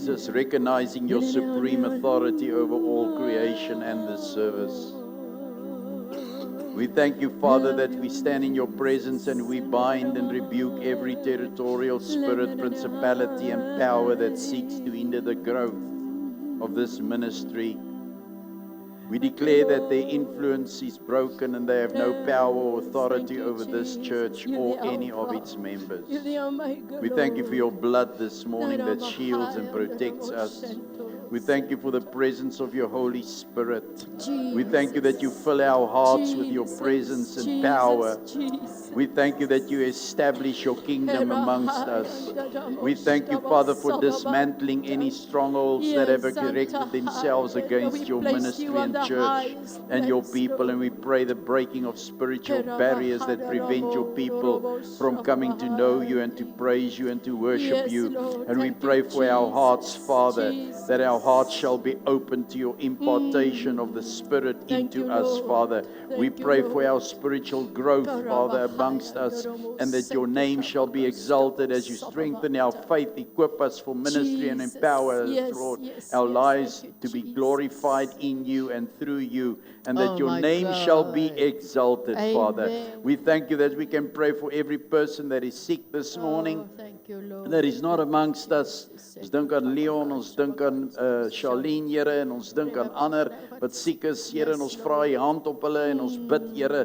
Jesus, recognizing your supreme authority over all creation and this service. We thank you, Father, that we stand in your presence and we bind and rebuke every territorial spirit, principality, and power that seeks to hinder the growth of this ministry. We declare that their influence is broken and they have no power or authority over this church or any of its members. We thank you for your blood this morning that shields and protects us. We thank you for the presence of your Holy Spirit. We thank you that you fill our hearts with your presence and power. We thank you that you establish your kingdom amongst us. We thank you, Father, for dismantling any strongholds that have erected themselves against your ministry and church and your people. And we pray the breaking of spiritual barriers that prevent your people from coming to know you and to praise you and to worship you. And we pray for our hearts, Father, that our hearts shall be open to your impartation of the Spirit into us, Father. We pray for our spiritual growth, Father, amongst us, and that your name shall be exalted as you strengthen our faith, equip us for ministry and empower us, Lord, our lives to be glorified in you and through you, and that your name shall be exalted, Father. We thank you that we can pray for every person that is sick this morning, that is not amongst us. Ons dink aan Leon, ons dink aan Charlene, Here, en ons dink aan ander wat siek is, Here, en ons vra u hand op hulle en ons bid, Here,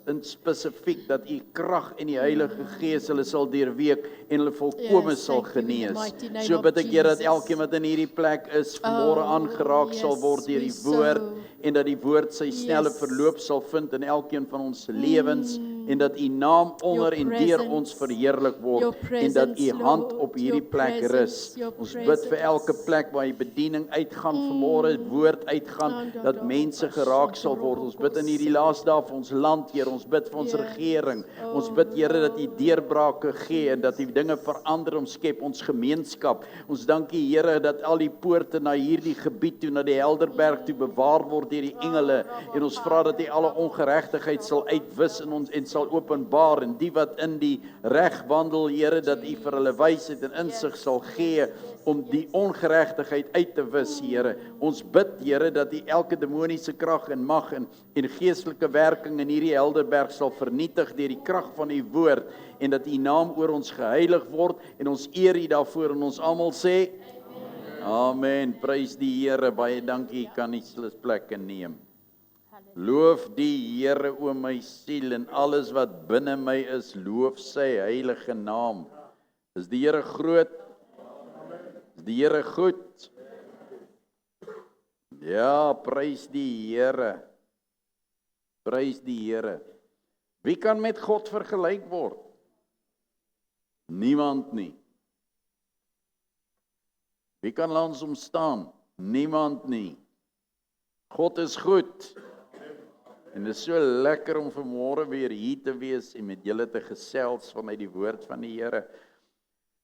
in spesifiek dat u krag en die Heilige Gees hulle sal deurweek en hulle volkome sal genees. So bid ek, Here, dat elkeen wat in hierdie plek is, vanmôre aangeraak sal word deur die woord en dat die woord sy snelle verloop sal vind in elkeen van ons lewens en dat u naam onder en deur ons verheerlik word en dat u hand op hierdie plek rus. Ons bid vir elke plek waar die bediening uitgaan vanmôre, woord uitgaan, dat mense geraak sal word. Ons bid in hierdie laaste dae vir ons land, Here. Ons bid vir ons regering. Ons bid, Here, dat u deurbrake gee en dat u dinge verander, omskep ons gemeenskap. Ons dank u, Here, dat al die poorte na hierdie gebied toe, na die Helderberg toe bewaar word deur die engele en ons vra dat u alle ongeregtigheid sal uitwis in ons en sal openbaar en die wat in die reg wandel, Here, dat u vir hulle wysheid en insig sal gee om die ongeregtigheid uit te wis, Here. Ons bid, Here, dat u elke demoniese krag en mag en geestelike werking in hierdie Helderberg sal vernietig deur die krag van u woord en dat u naam oor ons geheilig word en ons eer u daarvoor en ons almal sê Amen. Prys die Here. Baie dankie. Ek kan nie stil plekke neem. Loof die Here, o my siel, en alles wat binne my is, loof sy heilige naam. Is die Here groot? Is die Here goed? Ja, prys die Here. Prys die Here. Wie kan met God vergelyk word? Niemand nie. Wie kan langs hom staan? Niemand nie. God is goed. En dit is so lekker om vanmôre weer hier te wees en met julle te gesels vanuit die woord van die Here.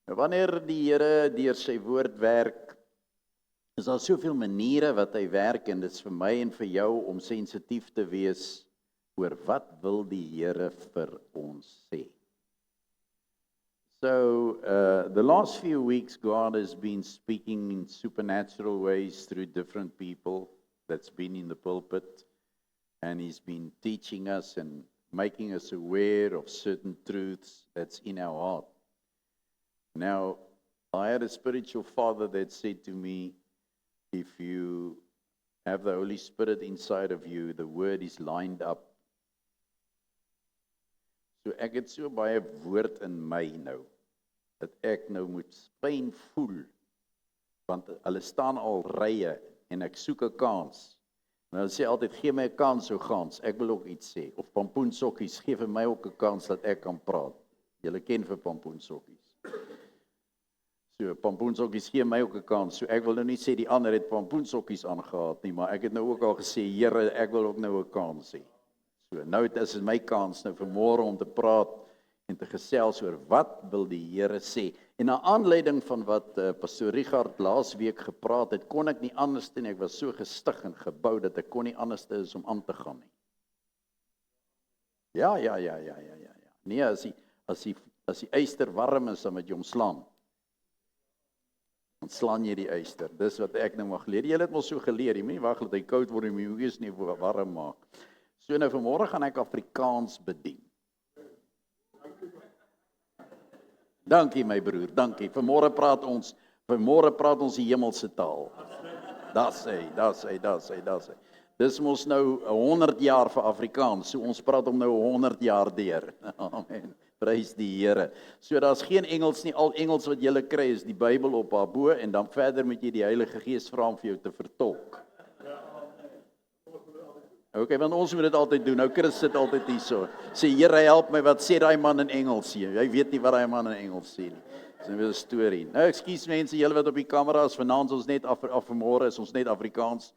Wanneer die Here deur sy woord werk, is daar soveel maniere wat hy werk en dit is vir my en vir jou om sensitief te wees oor wat wil die Here vir ons sê. So, the last few weeks, God has been speaking in supernatural ways through different people that's been in the pulpit, and He's been teaching us and making us aware of certain truths that's in our heart. Now, I had a spiritual father that said to me, if you have the Holy Spirit inside of you, the word is lined up. So ek het so baie woord in my nou, dat ek nou moet pyn voel, want hulle staan al rye, en ek soek 'n kans. En hulle sê altyd, gee my 'n kans, ou Gans, ek wil ook iets sê. Of pampoensokkies, gee vir my ook 'n kans, dat ek kan praat. Julle ken vir pampoensokkies. So, pampoensokkies, gee my ook 'n kans. So, ek wil nou nie sê die ander het pampoensokkies aangehad nie, maar ek het nou ook al gesê, Here, ek wil ook nou 'n kans hê. So, nou is dit my kans nou vanmôre om te praat en te gesels oor wat wil die Here sê. En na aanleiding van wat Pastor Richard laasweek gepraat het, kon ek nie anders doen. Ek was so gestig en gebou dat ek kon nie anders is om aan te gaan nie. Ja. Nee, as die yster warm is, dan moet jy hom slaan. ontslaan jy die yster. Dis wat ek nou mag leer. Julle het mos so geleer, jy moet nie wag dat hy koud word en jy moet eers nie warm maak. So nou vanmôre gaan ek Afrikaans bedien. Dankie my broer, dankie. Vanmôre praat ons die hemelse taal. Das hy. Dis mos nou 100 jaar vir Afrikaans, so ons praat hom nou 100 jaar deur. Amen. Prys die Here. So daar's geen Engels nie, al Engels wat jy kry is die Bybel op haar bo en dan verder moet jy die Heilige Gees vra om vir jou te vertolk. Okay, want ons moet dit altyd doen. Nou Chris sit altyd hier so. Sê Here help my, wat sê daai man in Engels hier? Hy weet nie wat daai man in Engels sê nie. Dis nou 'n storie. Nou ekskuus mense, julle wat op die kamera is, vanaand ons net vanmôre is ons net Afrikaans.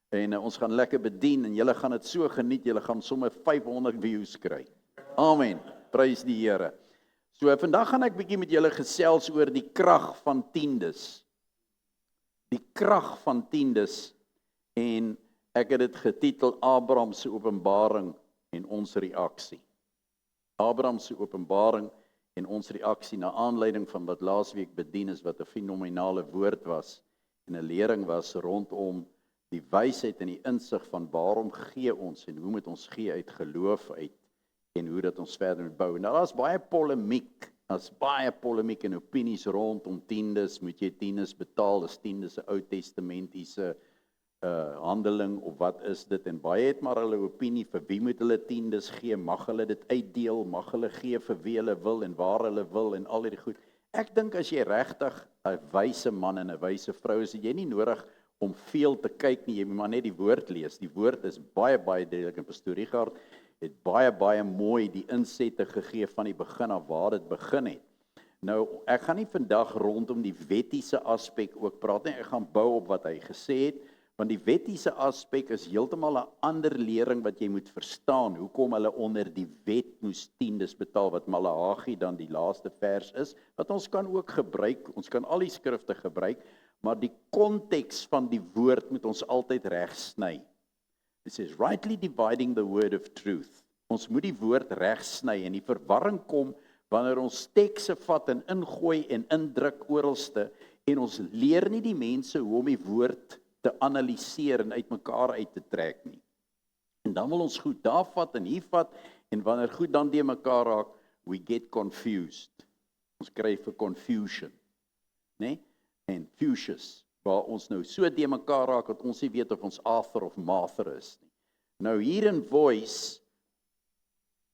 En ons gaan lekker bedien en julle gaan dit so geniet, julle gaan sommer 500 views kry. Amen. Prys die Here. So vandag gaan ek bietjie met julle gesels oor die krag van tiendes. Die krag van tiendes en ek het dit getitel Abraham se openbaring en ons reaksie. Abraham se openbaring en ons reaksie na aanleiding van wat laasweek bedien is wat 'n fenominale woord was en 'n lering was rondom die wysheid en die insig van waarom gee ons en hoe moet ons gee uit geloof uit en hoe dat ons verder moet bou. Nou daar's baie polemiek en opinies rondom tiendes, moet jy tiendes betaal, is tiendes 'n Ou Testamentiese handeling of wat is dit en baie het maar hulle opinie vir wie moet hulle tiendes gee, mag hulle dit uitdeel, mag hulle gee vir wie hulle wil en waar hulle wil en al hierdie goed. Ek dink as jy regtig 'n wyse man en 'n wyse vrou is, jy nie nodig om veel te kyk nie, jy moet maar net die woord lees. Die woord is baie duidelik en Pastoor Richard het baie mooi die insette gegee van die begin af waar dit begin het. Nou, ek gaan nie vandag rondom die wettiese aspek ook praat nie, ek gaan bou op wat hy gesê het, want die wettiese aspek is heeltemal 'n ander lering wat jy moet verstaan, hoekom hulle onder die wet moes tiendes betaal, wat Maleagi dan die laaste vers is, wat ons kan ook gebruik, ons kan al die skrifte gebruik, maar die konteks van die woord moet ons altyd reg sny. It says, rightly dividing the word of truth. Ons moet die woord reg sny en die verwarring kom wanneer ons tekste vat en ingooi en indruk oralste en ons leer nie die mense hoe om die woord te analiseer en uitmekaar uit te trek nie. En dan wil ons goed daar vat en hier vat en wanneer goed dan die mekaar raak, we get confused. Ons kry vir confusion, né? En fusies, waar ons nou so die mekaar raak dat ons nie weet of ons Arthur of Martha is nie. Nou hier in Voice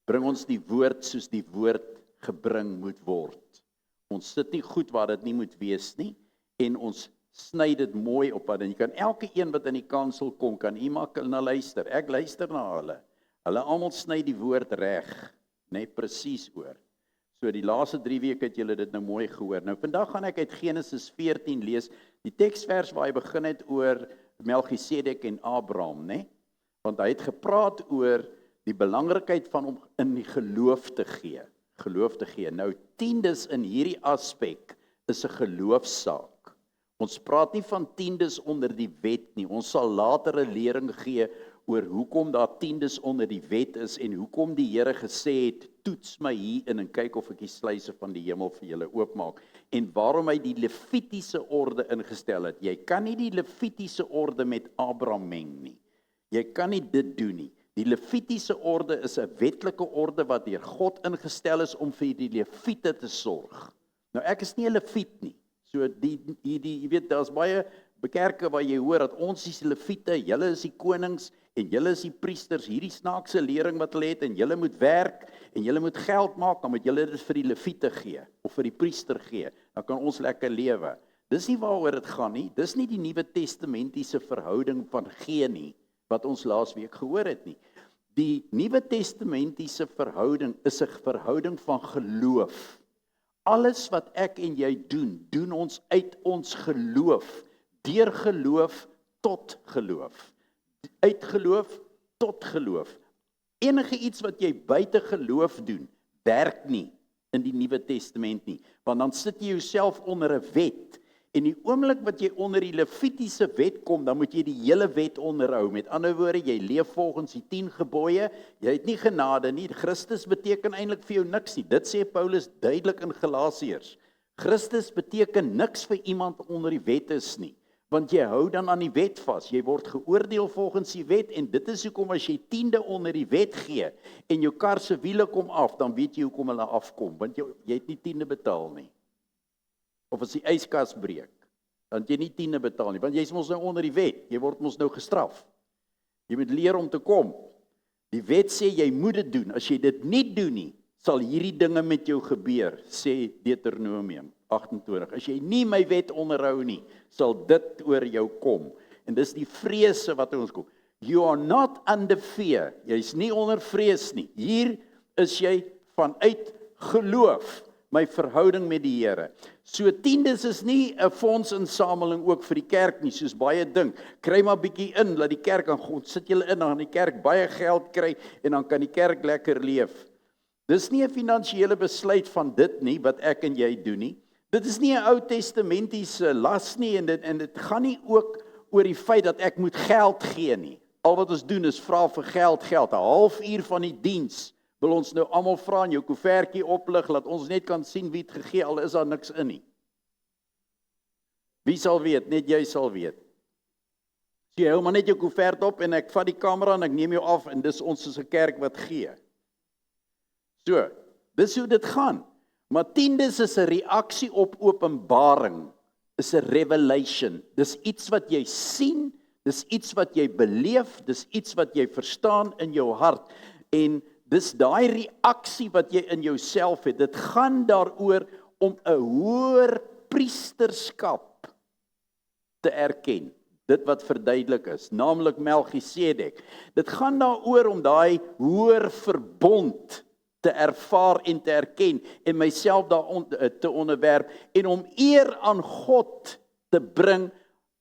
bring ons die woord soos die woord gebring moet word. Ons sit nie goed waar dit nie moet wees nie en ons sny dit mooi op en jy kan elke een wat in die kansel kom, kan iemand na luister. Ek luister na hulle. Hulle almal sny die woord reg, net presies oor. So die laaste 3 weke het julle dit nou mooi gehoor. Nou vandag gaan ek uit Genesis 14 lees, die teksvers waar hy begin het oor Melchisedek en Abraham, né? Want hy het gepraat oor die belangrikheid van om in die geloof te gee. Geloof te gee. Nou tiendes in hierdie aspek is 'n geloofsaak. Ons praat nie van tiendes onder die wet nie. Ons sal later 'n lering gee oor hoekom daar tiendes onder die wet is en hoekom die Here gesê het, toets my hier in en kyk of ek die sluise van die hemel vir julle oopmaak. En waarom hy die Levitiese orde ingestel het. Jy kan nie die Levitiese orde met Abraham meng nie. Jy kan nie dit doen nie. Die Levitiese orde is 'n wetlike orde wat deur God ingestel is om vir die Lewiete te sorg. Nou ek is nie 'n Lewiet nie. So jy weet, daar's baie kerke waar jy hoor dat ons is die Lewiete, julle is die konings en julle is die priesters, hierdie snaakse lering wat hulle het en julle moet werk en julle moet geld maak, dan moet julle dit vir die Lewiete gee of vir die priester gee. Dan kan ons lekker lewe. Dis nie waaroor dit gaan nie. Dis nie die Nuwe Testamentiese verhouding van gee nie wat ons laas week gehoor het nie. Die Nuwe Testamentiese verhouding is 'n verhouding van geloof. Alles wat ek en jy doen, doen ons uit ons geloof, deur geloof tot geloof, uit geloof tot geloof. Enige iets wat jy buite geloof doen, werk nie in die Nuwe Testament nie, want dan sit jy jouself onder 'n wet. En die oomblik wat jy onder die Levitiese wet kom, dan moet jy die hele wet onderhou. Met ander woorde, jy leef volgens die 10 gebooie, jy het nie genade nie. Christus beteken eintlik vir jou niks nie. Dit sê Paulus duidelik in Galasiërs. Christus beteken niks vir iemand onder die wet is nie, want jy hou dan aan die wet vas. Jy word geoordeel volgens die wet en dit is hoekom as jy 10de onder die wet gee en jou kar se wiele kom af, dan weet jy hoekom hulle afkom, want jy het nie 10de betaal nie. Of as die yskas breek, dan het jy nie 10de betaal nie, want jy is mos nou onder die wet, jy word mos nou gestraf. Jy moet leer om te kom. Die wet sê jy moet dit doen, as jy dit nie doen nie, sal hierdie dinge met jou gebeur, sê Deuteronomium 28. As jy nie my wet onderhou nie, sal dit oor jou kom. En dis die vrese wat ons kom. You are not under fear. Jy is nie onder vrees nie. Hier is jy vanuit geloof, my verhouding met die Here. So 10des is nie 'n fondsinsameling ook vir die kerk nie, soos baie dink. Kry maar bietjie in, laat die kerk aan God, sit julle in, dan gaan die kerk baie geld kry en dan kan die kerk lekker leef. Dis nie 'n finansiële besluit van dit nie, wat ek en jy doen nie. Dit is nie 'n Ou Testamentiese las nie, en dit gaan nie ook oor die feit dat ek moet geld gee nie. Al wat ons doen is vra vir geld. 'n halfuur van die diens wil ons nou almal vra en jou koevertjie oplig, laat ons net kan sien wie het gegee, al is daar niks in nie. Wie sal weet? Net jy sal weet. So jy hou maar net jou koevert op en ek vat die kamera en ek neem jou af en dis ons is 'n kerk wat gee. So, dis hoe dit gaan. Maar 10des is 'n reaksie op openbaring, is 'n revelation. Dis iets wat jy sien, dis iets wat jy beleef, dis iets wat jy verstaan in jou hart. En dis daai reaksie wat jy in jouself het. Dit gaan daaroor om 'n hoër priesterskap te erken. Dit wat verduidelik is, naamlik Melchisedek. Dit gaan daaroor om daai hoër verbond te ervaar en te erken en myself daar te onderwerp en om eer aan God te bring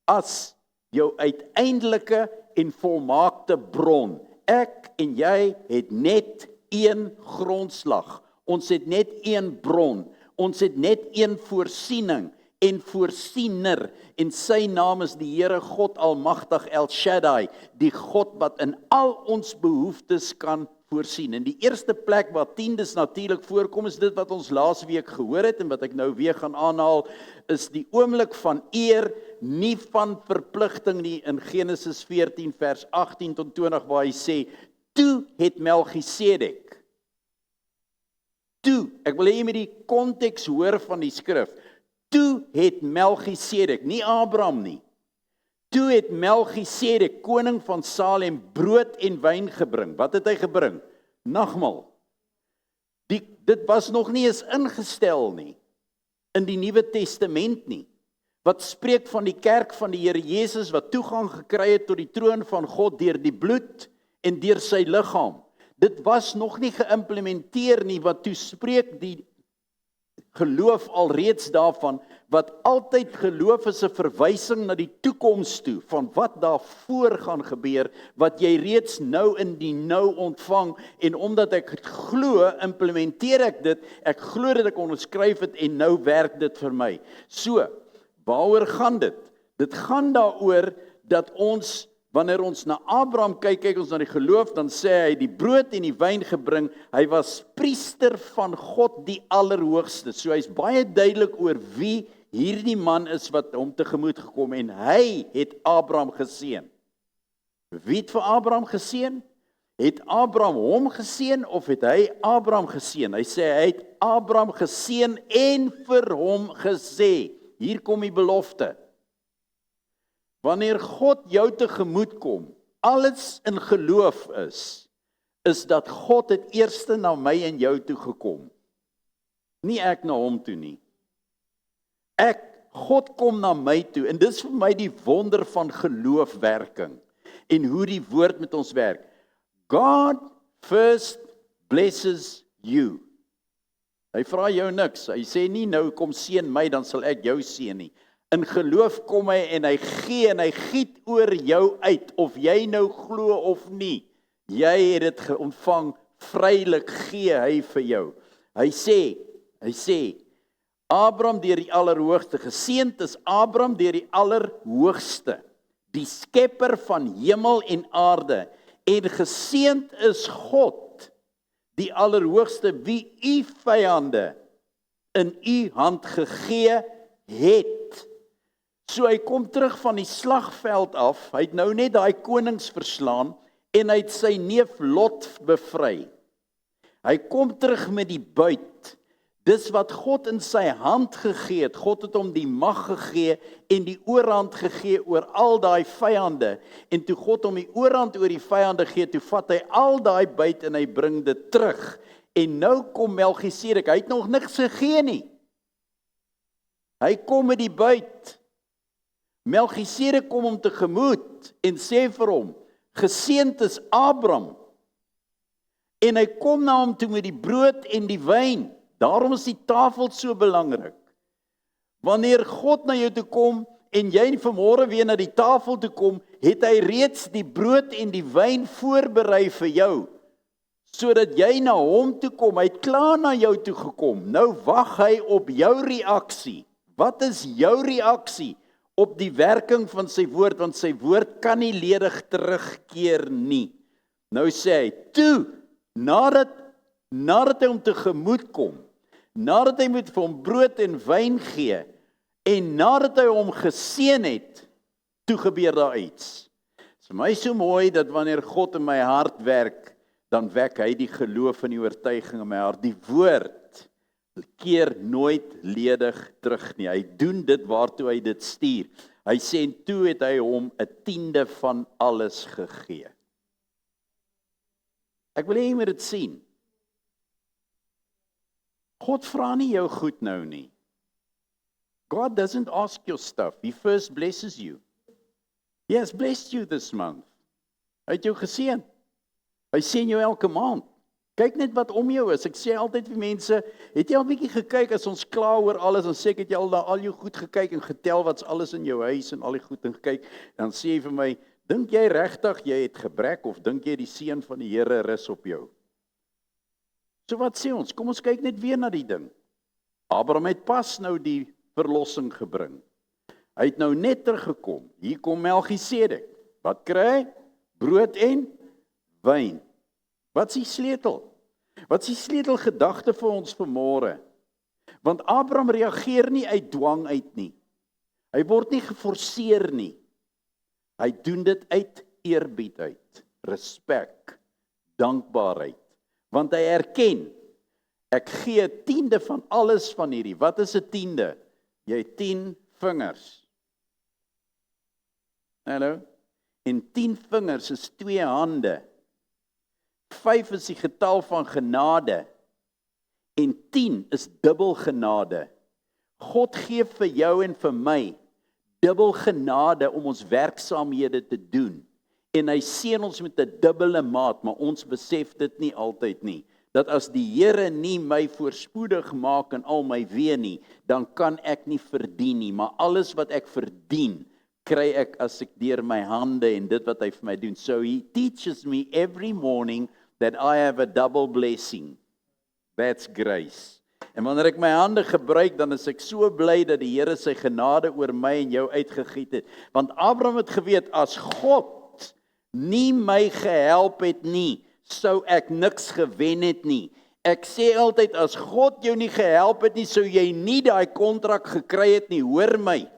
as jou uiteindelike en volmaakte bron. Ek en jy het net een grondslag. Ons het net een bron. Ons het net een voorsiening en voorsiener en sy naam is die Here God Almagtig El Shaddai, die God wat in al ons behoeftes kan voorsien. En die eerste plek waar 10des natuurlik voorkom is dit wat ons laasweek gehoor het en wat ek nou weer gaan aanhaal, is die oomblik van eer, nie van verpligting nie, in Genesis 14 vers 18 tot 20 waar hy sê, toe het Melchisedek, toe, ek wil hê jy moet die konteks hoor van die skrif, toe het Melchisedek, nie Abraham nie, toe het Melchisedek, koning van Salem, brood en wyn gebring. Wat het hy gebring? Nagmaal. Dit was nog nie eens ingestel nie, in die Nuwe Testament nie. Wat spreek van die kerk van die Here Jesus, wat toegang gekry het tot die troon van God deur die bloed en deur sy liggaam. Dit was nog nie geïmplementeer nie, wat toe spreek die geloof alreeds daarvan, wat altyd geloof is 'n verwysing na die toekoms toe, van wat daarvoor gaan gebeur, wat jy reeds nou in die nou ontvang, en omdat ek het glo, implementeer ek dit, ek glo dat ek onderskryf het, en nou werk dit vir my. So, waaroor gaan dit? Dit gaan daaroor dat ons, wanneer ons na Abraham kyk ons na die geloof, dan sê hy die brood en die wyn gebring, hy was priester van God die Allerhoogste. So hy's baie duidelik oor wie hierdie man is wat hom tegemoet gekom, en hy het Abraham geseën. Wie het vir Abraham geseën? Het Abraham hom geseën of het hy Abraham geseën? Hy sê hy het Abraham geseën en vir hom gesê, hier kom die belofte. Wanneer God jou tegemoet kom, alles in geloof is dat God het eerste na my en jou toe gekom. Nie ek na hom toe nie. God kom na my toe, en dis vir my die wonder van geloofwerking, en hoe die woord met ons werk. God first blesses you. Hy vra jou niks, hy sê nie nou kom seën my, dan sal ek jou seën nie. In geloof kom hy en hy gee en hy giet oor jou uit, of jy nou glo of nie. Jy het dit ontvang, vrylik gee hy vir jou. Hy sê, Abraham deur die Allerhoogste, geseënd is Abraham deur die Allerhoogste, die skepper van hemel en aarde, en geseënd is God, die Allerhoogste, wie u vyande in u hand gegee het. So hy kom terug van die slagveld af, hy het nou net daai konings verslaan, en hy het sy neef Lot bevry. Hy kom terug met die buit. Dis wat God in sy hand gegee het. God het hom die mag gegee en die oorhand gegee oor al daai vyande. En toe God hom die oorhand oor die vyande gee, toe vat hy al daai buit en hy bring dit terug. En nou kom Melchisedek, hy het nog niks gegee nie. Hy kom met die buit. Melchisedek kom hom tegemoet en sê vir hom, geseënd is Abraham. En hy kom na hom toe met die brood en die wyn. Daarom is die tafel so belangrik. Wanneer God na jou toe kom en jy vanmôre weer na die tafel toe kom, het hy reeds die brood en die wyn voorberei vir jou, sodat jy na hom toe kom. Hy het klaar na jou toe gekom. Nou wag hy op jou reaksie. Wat is jou reaksie op die werking van sy woord? Want sy woord kan nie ledig terugkeer nie. Nou sê hy, toe, nadat hy hom tegemoet kom, nadat hy moet vir hom brood en wyn gee, en nadat hy hom geseën het, toe gebeur daar iets. Dit is vir my so mooi, dat wanneer God in my hart werk, dan wek hy die geloof en die oortuiging in my hart. Die woord keer nooit ledig terug nie. Hy doen dit waartoe hy dit stuur. Hy sê, en toe het hy hom 'n tiende van alles gegee. Ek wil hê jy moet dit sien. God vra nie jou goed nou nie. God doesn't ask your stuff. He first blesses you. He has blessed you this month. Hy het jou geseën. Hy seën jou elke maand. Kyk net wat om jou is. Ek sê altyd vir mense, het jy al 'n bietjie gekyk as ons kla oor alles, dan sê ek, het jy al na al jou goed gekyk en getel wat's alles in jou huis en al die goed en gekyk, dan sê jy vir my, dink jy regtig jy het gebrek of dink jy die seën van die Here rus op jou? So wat sê ons? Kom ons kyk net weer na die ding. Abraham het pas nou die verlossing gebring. Hy het nou net teruggekom. Hier kom Melchisedek. Wat kry hy? Brood en wyn. Wat is die sleutel? Wat is die sleutelgedagte vir ons vanmôre? Want Abraham reageer nie uit dwang uit nie. Hy word nie geforseer nie. Hy doen dit uit eerbied uit, respek, dankbaarheid. Want hy erken, ek gee 'n tiende van alles van hierdie. Wat is 'n tiende? Jy het 10 vingers. Hallo? En 10 vingers is 2 hande. 5 is die getal van genade. En 10 is dubbel genade. God gee vir jou en vir my dubbel genade om ons werksaamhede te doen. En hy seën ons met 'n dubbele maat, maar ons besef dit nie altyd nie. Dat as die Here nie my voorspoedig maak in al my weë nie, dan kan ek nie verdien nie, maar alles wat ek verdien, kry ek as ek deur my hande en dit wat hy vir my doen. So he teaches me every morning that I have a double blessing. That's grace. En wanneer ek my hande gebruik, dan is ek so bly dat die Here sy genade oor my en jou uitgegiet het. Want Abraham het geweet, as God nie my gehelp het nie, sou ek niks gewen het nie. Ek sê altyd, as God jou nie gehelp het nie, sou jy nie daai kontrak gekry het nie, hoor my.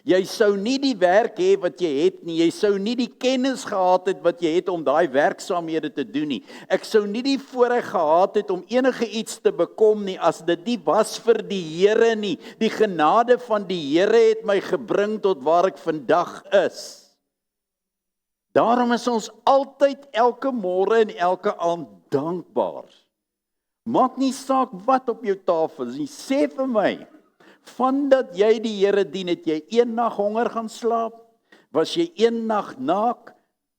Jy sou nie die werk hê wat jy het nie, jy sou nie die kennis gehad het wat jy het om daai werksaamhede te doen nie. Ek sou nie die voorreg gehad het om enige iets te bekom nie, as dit nie was vir die Here nie. Die genade van die Here het my gebring tot waar ek vandag is. Daarom is ons altyd, elke môre en elke aand dankbaar. Maak nie saak wat op jou tafel is nie. Sê vir my, vandat jy die Here dien, het jy een nag honger gaan slaap? Was jy een nag naak?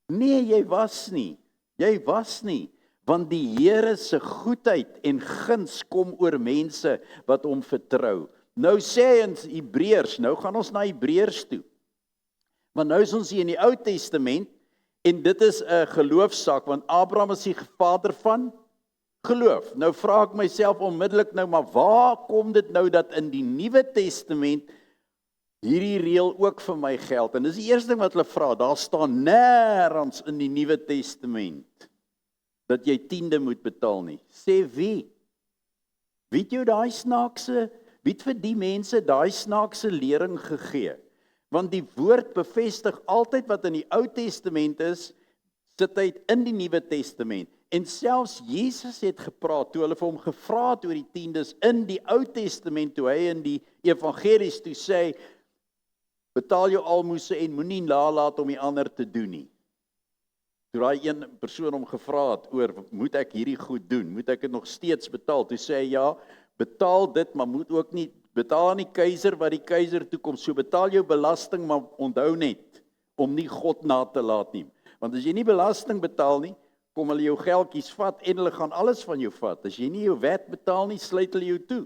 Nee, jy was nie. Jy was nie. Want die Here se goedheid en guns kom oor mense wat hom vertrou. Nou sê in Hebreërs, nou gaan ons na Hebreërs toe. Want nou is ons hier in die Ou Testament, en dit is 'n geloofsaak, want Abraham is die vader van geloof. Nou vra ek myself onmiddellik nou, maar waar kom dit nou dat in die Nuwe Testament hierdie reël ook vir my geld? En dis die eerste ding wat hulle vra, daar staan nêrens in die Nuwe Testament dat jy 10de moet betaal nie. Sê wie? Wie het jou daai snaakse, wie het vir die mense daai snaakse lering gegee? Want die woord bevestig altyd wat in die Ou Testament is, sit hy in die Nuwe Testament. En selfs Jesus het gepraat, toe hulle vir hom gevra het oor die tiendes in die Ou Testament, toe hy in die evangelies toe sê, betaal jou almoses en moenie nalat om die ander te doen nie. Toe daai een persoon hom gevra het oor, moet ek hierdie goed doen? Moet ek dit nog steeds betaal? Toe sê hy, ja, betaal dit, maar moet ook nie, betaal aan die keiser wat die keiser toekom. So betaal jou belasting, maar onthou net, om nie God na te laat nie. Want as jy nie belasting betaal nie, kom hulle jou geldjies vat en hulle gaan alles van jou vat. As jy nie jou wet betaal nie, sluit hulle jou toe.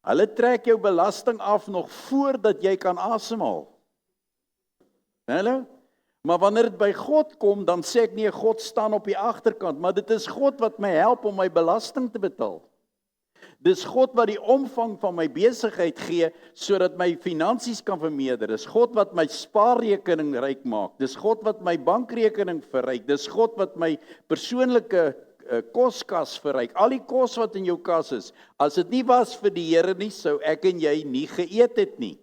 Hulle trek jou belasting af nog voordat jy kan asemhaal. Hallo? Maar wanneer dit by God kom, dan sê ek nie, God staan op die agterkant, maar dit is God wat my help om my belasting te betaal. Dis God wat die omvang van my besigheid gee, sodat my finansies kan vermeerder. Dis God wat my spaarrekening ryk maak. Dis God wat my bankrekening verryk. Dis God wat my persoonlike koskas verryk. Al die kos wat in jou kas is, as dit nie was vir die Here nie, sou ek en jy nie geëet het nie.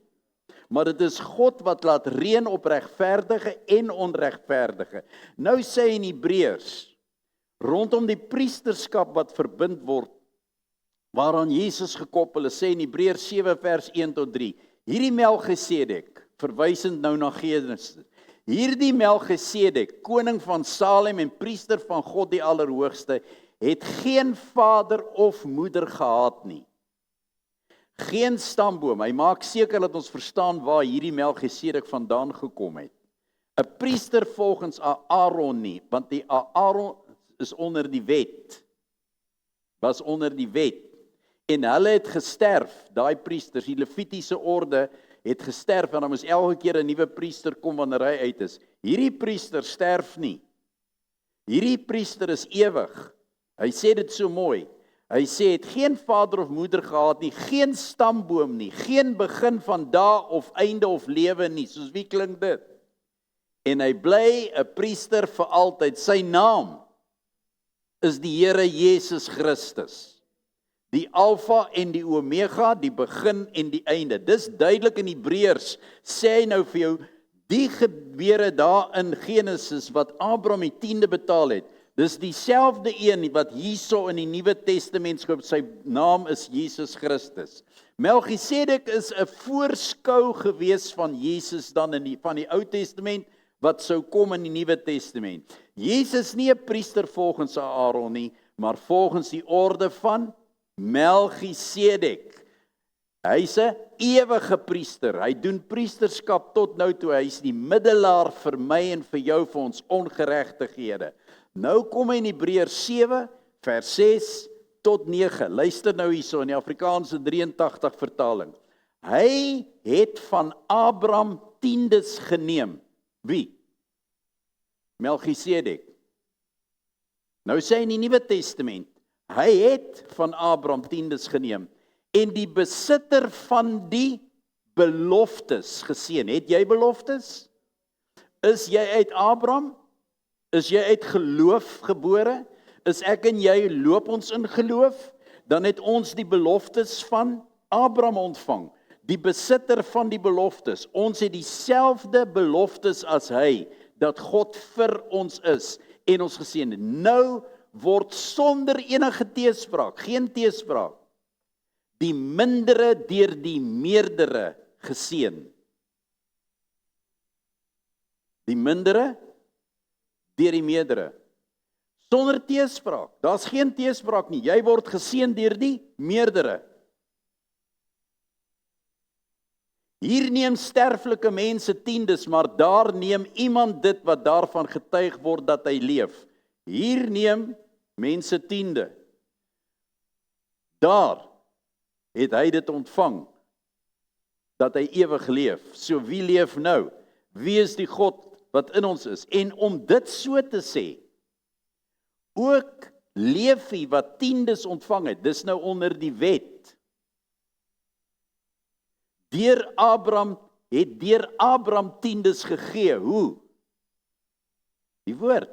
Maar dit is God wat laat reën op regverdige en onregverdige. Nou sê in Hebreërs, rondom die priesterskap wat verbind word, waaraan Jesus gekoppel is, sê in Hebreërs 7 vers 1 tot 3, hierdie Melchisedek, verwysend nou na Genesis, hierdie Melchisedek, koning van Salem en priester van God die Allerhoogste, het geen vader of moeder gehad nie. Geen stamboom. Hy maak seker dat ons verstaan waar hierdie Melchisedek vandaan gekom het. 'n Priester volgens Aaron nie, want die Aaron is onder die wet. Was onder die wet. En hulle het gesterf, daai priesters, die Levitiese orde het gesterf, en dan moes elke keer 'n nuwe priester kom wanneer hy uit is. Hierdie priester sterf nie. Hierdie priester is ewig. Hy sê dit so mooi. Hy sê, het geen vader of moeder gehad nie, geen stamboom nie, geen begin van dae of einde of lewe nie. Soos wie klink dit? En hy bly 'n priester vir altyd. Sy naam is die Here Jesus Christus. Die Alfa en die Omega, die begin en die einde. Dis duidelik in Hebreërs, sê hy nou vir jou, die gebeure daar in Genesis, wat Abraham die 10de betaal het, dis dieselfde een wat hierso in die Nuwe Testament skryf, sy naam is Jesus Christus. Melchisedek is 'n voorskou gewees van Jesus dan van die Ou Testament, wat sou kom in die Nuwe Testament. Jesus nie 'n priester volgens Aaron nie, maar volgens die orde van Melchisedek. Hy's 'n ewige priester. Hy doen priesterskap tot nou toe. Hy's die middelaar vir my en vir jou, vir ons ongeregtighede. Nou kom hy in Hebreërs 7 vers 6 tot 9. Luister nou hierso in die Afrikaanse 83 vertaling. Hy het van Abraham tiendes geneem. Wie? Melchisedek. Nou sê hy in die Nuwe Testament, hy het van Abraham tiendes geneem en die besitter van die beloftes geseën. Het jy beloftes? Is jy uit Abraham? Is jy uit geloof gebore? Is ek en jy, loop ons in geloof? Dan het ons die beloftes van Abraham ontvang. Die besitter van die beloftes. Ons het dieselfde beloftes as hy, dat God vir ons is en ons geseën het. Nou word sonder enige teespraak, geen teespraak, die mindere deur die meerdere geseën. Die mindere deur die meerdere. Sonder teespraak. Daar's geen teespraak nie. Jy word geseën deur die meerdere. Hier neem sterflike mense tiendes, maar daar neem iemand dit wat daarvan getuig word dat hy leef. Hier neem mense tiende. Daar het hy dit ontvang, dat hy ewig leef. So wie leef nou? Wie is die God wat in ons is? En om dit so te sê, ook Levi wat tiendes ontvang het, dis nou onder die wet. Deur Abraham tiendes gegee. Hoe? Die woord.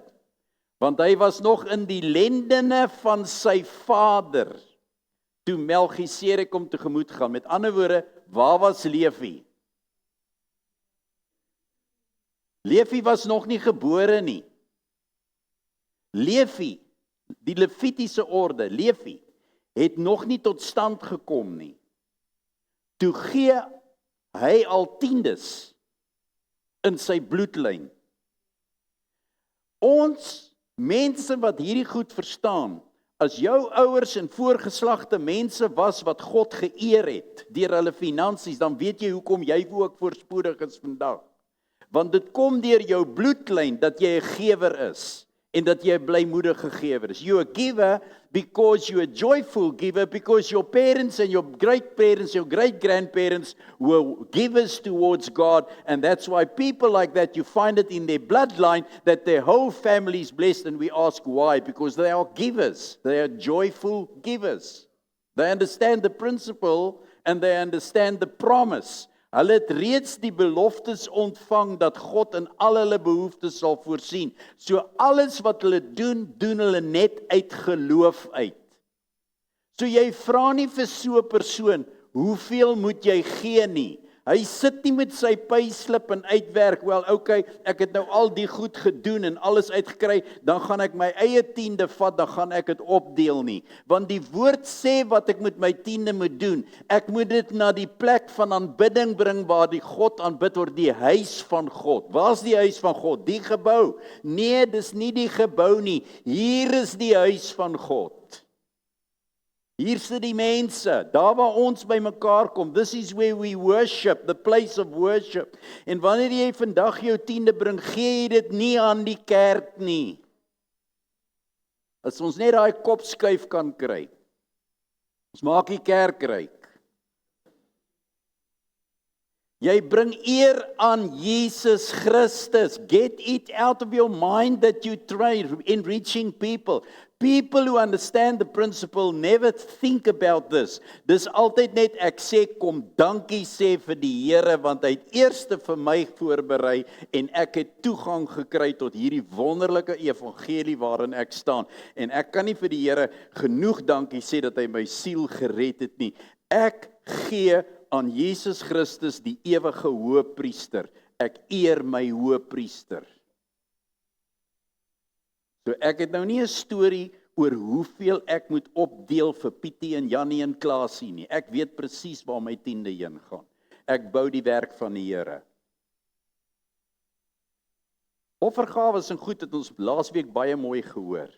Want hy was nog in die lendene van sy vader, toe Melchisedek hom tegemoet gaan. Met ander woorde, waar was Levi? Levi was nog nie gebore nie. Levi, die Levitiese orde, Levi, het nog nie tot stand gekom nie. Toe gee hy al tiendes in sy bloedlyn. Ons mense wat hierdie goed verstaan, as jou ouers en voorgeslagte mense was wat God geëer het deur hulle finansies, dan weet jy hoekom jy ook voorspoedig is vandag. Want dit kom deur jou bloedlyn dat jy 'n gewer is en dat jy 'n blymoedige gewer is. You're a giver because you're a joyful giver, because your parents and your great-parents, your great-grandparents were givers towards God, and that's why people like that, you find it in their bloodline, that their whole family is blessed, and we ask why, because they are givers, they are joyful givers. They understand the principle, and they understand the promise. Hulle het reeds die beloftes ontvang dat God in al hulle behoeftes sal voorsien. So alles wat hulle doen, doen hulle net uit geloof uit. So jy vra nie vir so 'n persoon, hoeveel moet jy gee nie? Hy sit nie met sy payslip en uitwerk, wel okay, ek het nou al die goed gedoen en alles uitgekry, dan gaan ek my eie tiende vat, dan gaan ek dit opdeel nie. Want die woord sê wat ek met my tiende moet doen. Ek moet dit na die plek van aanbidding bring waar die God aanbid word, die huis van God. Waar's die huis van God? Die gebou. Nee, dis nie die gebou nie. Hier is die huis van God. Hier sit die mense, daar waar ons by mekaar kom. This is where we worship, the place of worship. En wanneer jy vandag jou tiende bring, gee jy dit nie aan die kerk nie. As ons net daai kop skuif kan kry. Ons maak die kerk ryk. Jy bring eer aan Jesus Christus. Get it out of your mind that you try in reaching people. People who understand the principle never think about this. Dis altyd net ek sê kom dankie sê vir die Here want hy het eers vir my voorberei en ek het toegang gekry tot hierdie wonderlike evangelie waarin ek staan. En ek kan nie vir die Here genoeg dankie sê dat hy my siel gered het nie. Ek gee aan Jesus Christus die ewige hoëpriester. Ek eer my hoëpriester. So ek het nou nie 'n storie oor hoeveel ek moet opdeel vir Pietie en Jannie en Klaasie nie. Ek weet presies waar my tiende heen gaan. Ek bou die werk van die Here. Offergawes en goed het ons laasweek baie mooi gehoor.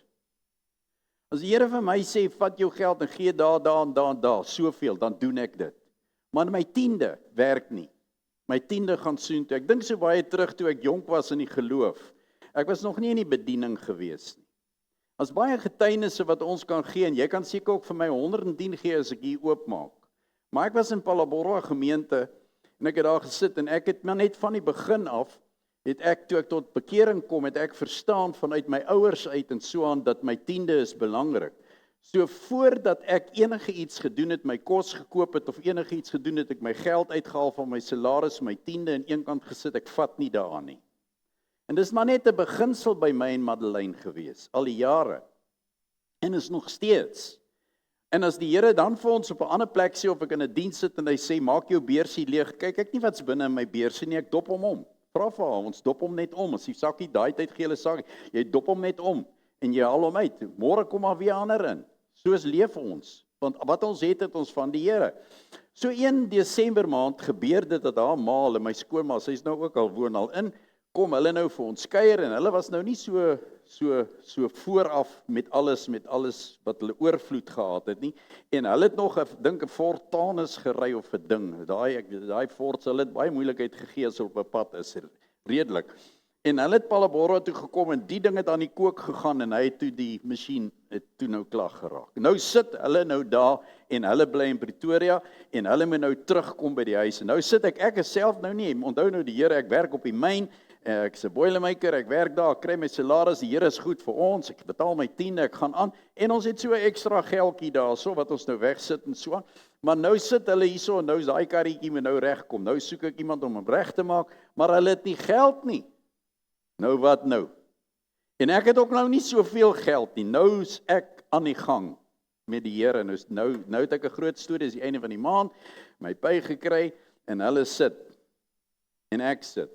As die Here vir my sê, vat jou geld en gee daar, soveel, dan doen ek dit. Maar my tiende werk nie. My tiende gaan soontoe. Ek dink so baie terug toe ek jonk was in die geloof. Ek was nog nie in die bediening gewees nie. As baie getuienisse wat ons kan gee, en jy kan seker ook vir my 110 gee as ek hier oopmaak. Maar ek was in Palabora gemeente, en ek het daar gesit, en ek het maar net van die begin af, toe ek tot bekering kom, het ek verstaan vanuit my ouers uit, en so aan, dat my tiende is belangrik. So voordat ek enige iets gedoen het, my kos gekoop het, of enige iets gedoen het, ek my geld uitgehaal van my salaris, my tiende in een kant gesit, ek vat nie daaraan nie. En dis maar net 'n beginsel by my en Madeleine gewees, al die jare. En is nog steeds. En as die Here dan vir ons op 'n ander plek sê, of ek in 'n diens sit en hy sê, maak jou beursie leeg, kyk ek nie wat's binne in my beursie nie, ek dop hom om. Vra vir haar, ons dop hom net om, as die sakkie daai tyd gele sakkie, jy dop hom net om, en jy haal hom uit, môre kom maar weer ander in. Soos leef ons, want wat ons het ons van die Here. So 1 Desember maand gebeur dit dat haar ma, hulle my skoonma, sy's nou ook al woon al in, kom hulle nou vir ons kuier en hulle was nou nie so vooraf met alles wat hulle oorvloed gehad het nie. En hulle het nog 'n Ford Taunus gery of 'n ding. Daai Ford, hulle het baie moeilikheid gegee as op 'n pad is redelik. En hulle het Palabora toe gekom en die ding het aan die kook gegaan en hy het toe die masjien het toe nou klag geraak. Nou sit hulle nou daar en hulle bly in Pretoria en hulle moet nou terugkom by die huis. En nou sit ek is self nou nie, onthou nou die Here, ek werk op die myn. Ek is 'n boilermaker, ek werk daar, ek kry my salaris, die Here is goed vir ons, ek betaal my tiende, ek gaan aan, en ons het so 'n ekstra geldjie daar, so wat ons nou wegsit en so aan. Maar nou sit hulle hierso, en nou is daai karretjie moet nou regkom, nou soek ek iemand om hom reg te maak, maar hulle het nie geld nie. Nou wat nou? En ek het ook nou nie soveel geld nie. Nou is ek aan die gang met die Here. Nou het ek 'n groot storie, dis die einde van die maand, my pay gekry en hulle sit en ek sit.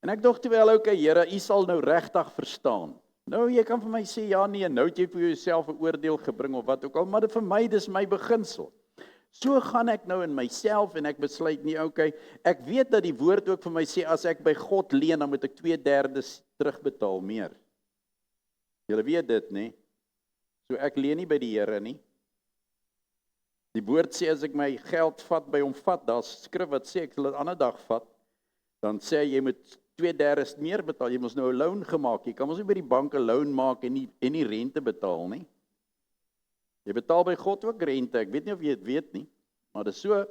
En ek dog toe wel, okay Here, U sal nou regtig verstaan. Nou jy kan vir my sê ja nee, nou het jy vir jouself 'n oordeel gebring of wat ook al, maar vir my dis my beginsel. So gaan ek nou in myself en ek besluit nie, okay, ek weet dat die woord ook vir my sê as ek by God leen, dan moet ek 2/3 terugbetaal meer. Julle weet dit, nê? So ek leen nie by die Here nie. Die woord sê as ek my geld vat by hom vat, daar's skrif wat sê ek sal dit 'n ander dag vat, dan sê jy moet 2/3 meer betaal. Jy mos nou 'n loan gemaak. Jy kan mos nie by die bank 'n loan maak en nie rente betaal nie. Jy betaal by God ook rente. Ek weet nie of jy dit weet nie, maar dit is so.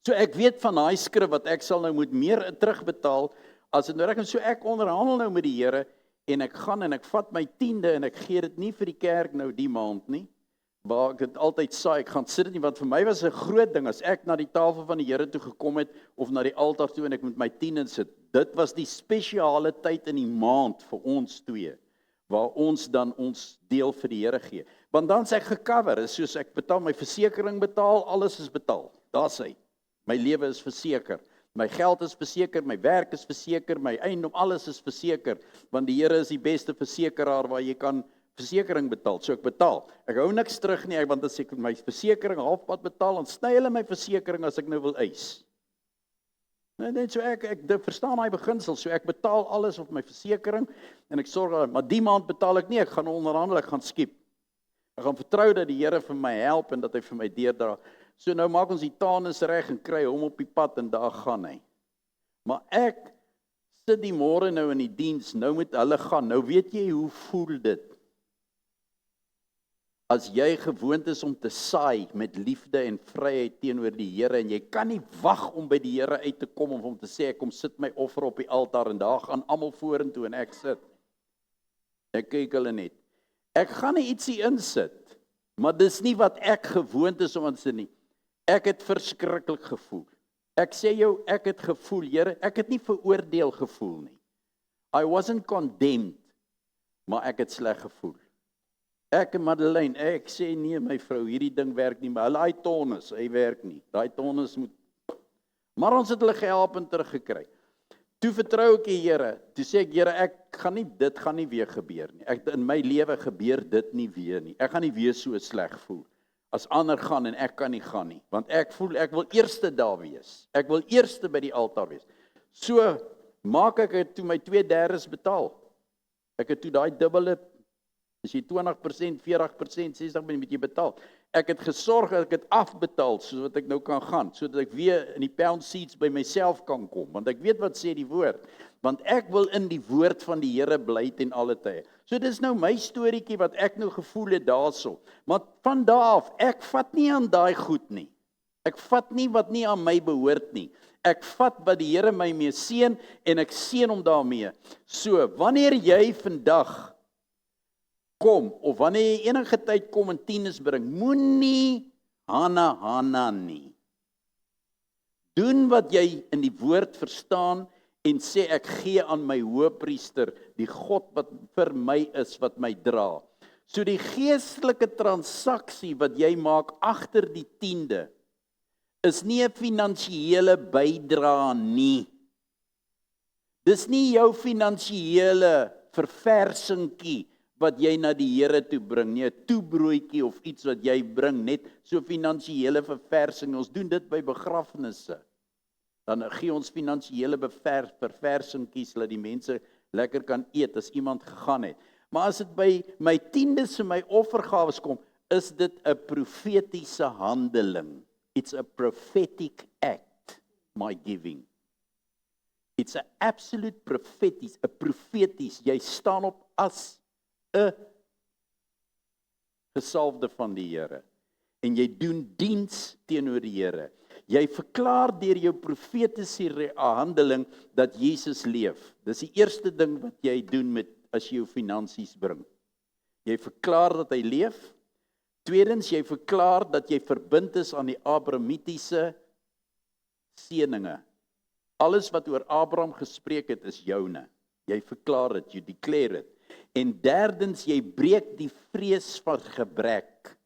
So ek weet van daai skrif wat ek sal nou moet meer terugbetaal as dit nou reg is. So ek onderhandel nou met die Here en ek gaan en ek vat my 10de en ek gee dit nie vir die kerk nou die maand nie. Waar ek dit altyd saai, ek gaan sit dit nie, want vir my was 'n groot ding as ek na die tafel van die Here toe gekom het of na die altaar toe en ek met my 10 sit. Dit was die spesiale tyd in die maand vir ons twee, waar ons dan ons deel vir die Here gee. Want dan sê ek gecover, is soos ek betaal my versekering betaal, alles is betaal. Daar's hy. My lewe is verseker. My geld is verseker, my werk is verseker, my eiendom, alles is verseker, want die Here is die beste versekeraar waar jy kan versekering betaal. So ek betaal. Ek hou niks terug nie, want as ek my versekering halfpad betaal, dan sny hulle my versekering as ek nou wil eis. Net so ek verstaan daai beginsel, so ek betaal alles op my versekering en ek sorg, maar die maand betaal ek nie, ek gaan onderhandel, ek gaan skiep. Ek gaan vertrou dat die Here vir my help en dat hy vir my deurdra. So nou maak ons die tanis reg en kry hom op die pad en daar gaan hy. Maar ek sit die môre nou in die diens, nou moet hulle gaan. Nou weet jy hoe voel dit? As jy gewoond is om te saai met liefde en vryheid teenoor die Here en jy kan nie wag om by die Here uit te kom of om te sê ek kom sit my offer op die altaar en daar gaan almal vorentoe en ek sit. Ek kyk hulle net. Ek gaan nie ietsie insit, maar dis nie wat ek gewoond is om aan te sê nie. Ek het verskriklik gevoel. Ek sê jou, ek het gevoel, Here, ek het nie veroordeel gevoel nie. I wasn't condemned, maar ek het sleg gevoel. Ek en Madeleine, ek sê nee my vrou, hierdie ding werk nie, maar hulle hy tonnes, hy werk nie. Daai tonnes moet. Maar ons het hulle gehelp en teruggekry. Toe vertrou ek die Here. Toe sê ek, Here, dit gaan nie weer gebeur nie. In my lewe gebeur dit nie weer nie. Ek gaan nie weer so sleg voel as ander gaan en ek kan nie gaan nie, want ek voel ek wil eerste daar wees. Ek wil eerste by die altaar wees. So maak ek het toe my 2/3 betaal. Ek het toe daai dubbele, as jy 20%, 40%, 60% moet jy betaal. Ek het gesorg dat ek dit afbetaal, sodat ek nou kan gaan, sodat ek weer in die pound seats by myself kan kom, want ek weet wat sê die woord, want ek wil in die woord van die Here bly ten alle tye. So dis nou my storieetjie wat ek nou gevoel het daarso, maar van daar af, ek vat nie aan daai goed nie. Ek vat nie wat nie aan my behoort nie. Ek vat wat die Here my mee seën en ek seën hom daarmee. So, wanneer jy vandag kom, of wanneer jy enige tyd kom en tiendes bring, moenie hana nie. Doen wat jy in die woord verstaan en sê ek gee aan my hoëpriester, die God wat vir my is, wat my dra. So die geestelike transaksie wat jy maak agter die 10de, is nie 'n finansiële bydra nie. Dis nie jou finansiële verversingkie wat jy na die Here toe bring, nie 'n toebroodjie of iets wat jy bring, net so finansiële verversing. Ons doen dit by begrafnisse. Dan gee ons finansiële verversingkies, dat die mense lekker kan eet as iemand gegaan het. Maar as dit by my tiendes en my offergawes kom, is dit 'n profetiese handeling. It's a prophetic act, my giving. It's a absolute profeties. Jy staan op as 'n gesalfde van die Here. En jy doen diens teenoor die Here. Jy verklaar deur jou profetiese handeling dat Jesus leef. Dis die eerste ding wat jy doen as jy jou finansies bring. Jy verklaar dat hy leef. Tweedens, jy verklaar dat jy verbind is aan die Abrahamitiese seëninge. Alles wat oor Abraham gespreek het, is joune. Jy verklaar dit, you declare it. En derdens, jy breek die vrees van gebrek.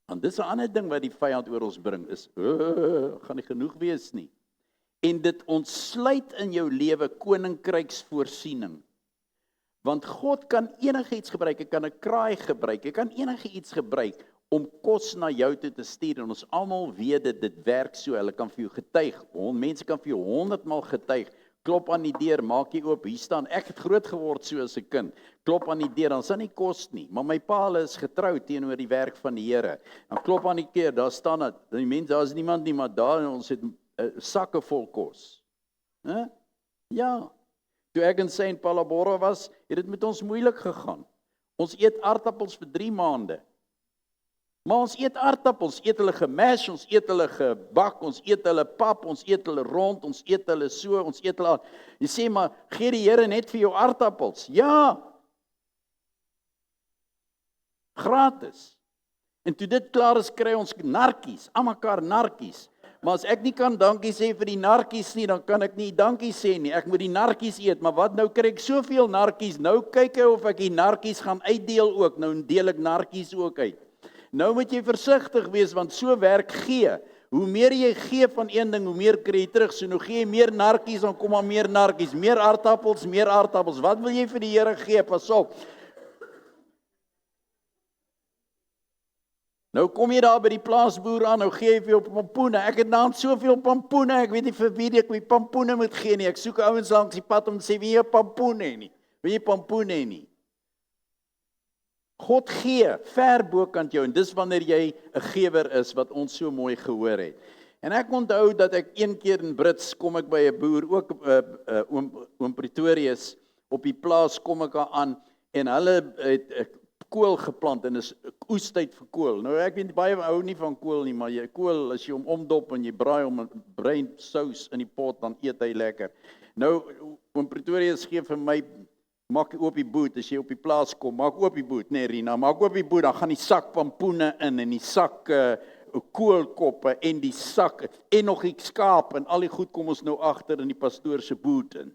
Want dis 'n ander ding wat die vyand oor ons bring, is, gaan nie genoeg wees nie. En dit ontsluit in jou lewe koninkryksvoorsiening. Want God kan enigiets gebruik, hy kan 'n kraai gebruik, hy kan enigiets gebruik om kos na jou toe te stuur, en ons almal weet dit werk so, hulle kan vir jou getuig, mense kan vir jou 100 maal getuig, klop aan die deur, maak jy oop, hier staan, ek het groot geword so as 'n kind, klop aan die deur, dan sal nie kos nie, maar my pa is getrou teenoor die werk van die Here, dan klop aan die deur, daar staan dit, die mense, daar is niemand nie, maar daar, ons het sakke vol kos, ja, toe ek in St. Palabora was, het dit met ons moeilik gegaan, ons eet aardappels vir 3 maande, maar ons eet aardappels, eet hulle gemash, ons eet hulle gebak, ons eet hulle pap, ons eet hulle rond, ons eet hulle so, ons eet hulle, jy sê maar, gee die Here net vir jou aardappels, ja, gratis, en toe dit klaar is, kry ons narkies, aan mekaar narkies, maar as ek nie kan dankie sê vir die narkies nie, dan kan ek nie dankie sê nie, ek moet die narkies eet, maar wat nou kry ek soveel narkies, nou kyk ek of ek die narkies gaan uitdeel ook, nou deel ek narkies ook uit. Nou moet jy versigtig wees, want so werk gee. Hoe meer jy gee van een ding, hoe meer kry jy terug. So nou gee jy meer narkies, dan kom maar meer narkies. Meer aardappels, meer aardappels. Wat wil jy vir die Here gee? Pas op. Nou kom jy daar by die plaasboer aan, nou gee jy vir jou pampoene. Ek het nou soveel pampoene, ek weet nie vir wie ek my pampoene moet gee nie. Ek soek ouens langs die pad om te sê, wie jy pampoene nie? Wie jy pampoene nie? God gee ver bokant jou, en dis wanneer jy 'n gewer is, wat ons so mooi gehoor het. En ek onthou dat ek een keer in Brits, kom ek by 'n boer, ook oom Pretorius, op die plaas kom ek aan, en hulle het kool geplant, en is oestyd vir kool. Nou ek weet baie hou nie van kool nie, maar jy kool, as jy hom omdop, en jy braai hom in bruin sous in die pot, dan eet hy lekker. Nou, oom Pretorius gee vir my, maak oop die boot, as jy op die plaas kom, maak oop die boot, nee Rina, maak oop die boot, dan gaan die sak pampoene in, en die sak koolkoppe, en die sak, en nog die skaap, en al die goed kom ons nou agter in die pastoor se boot in.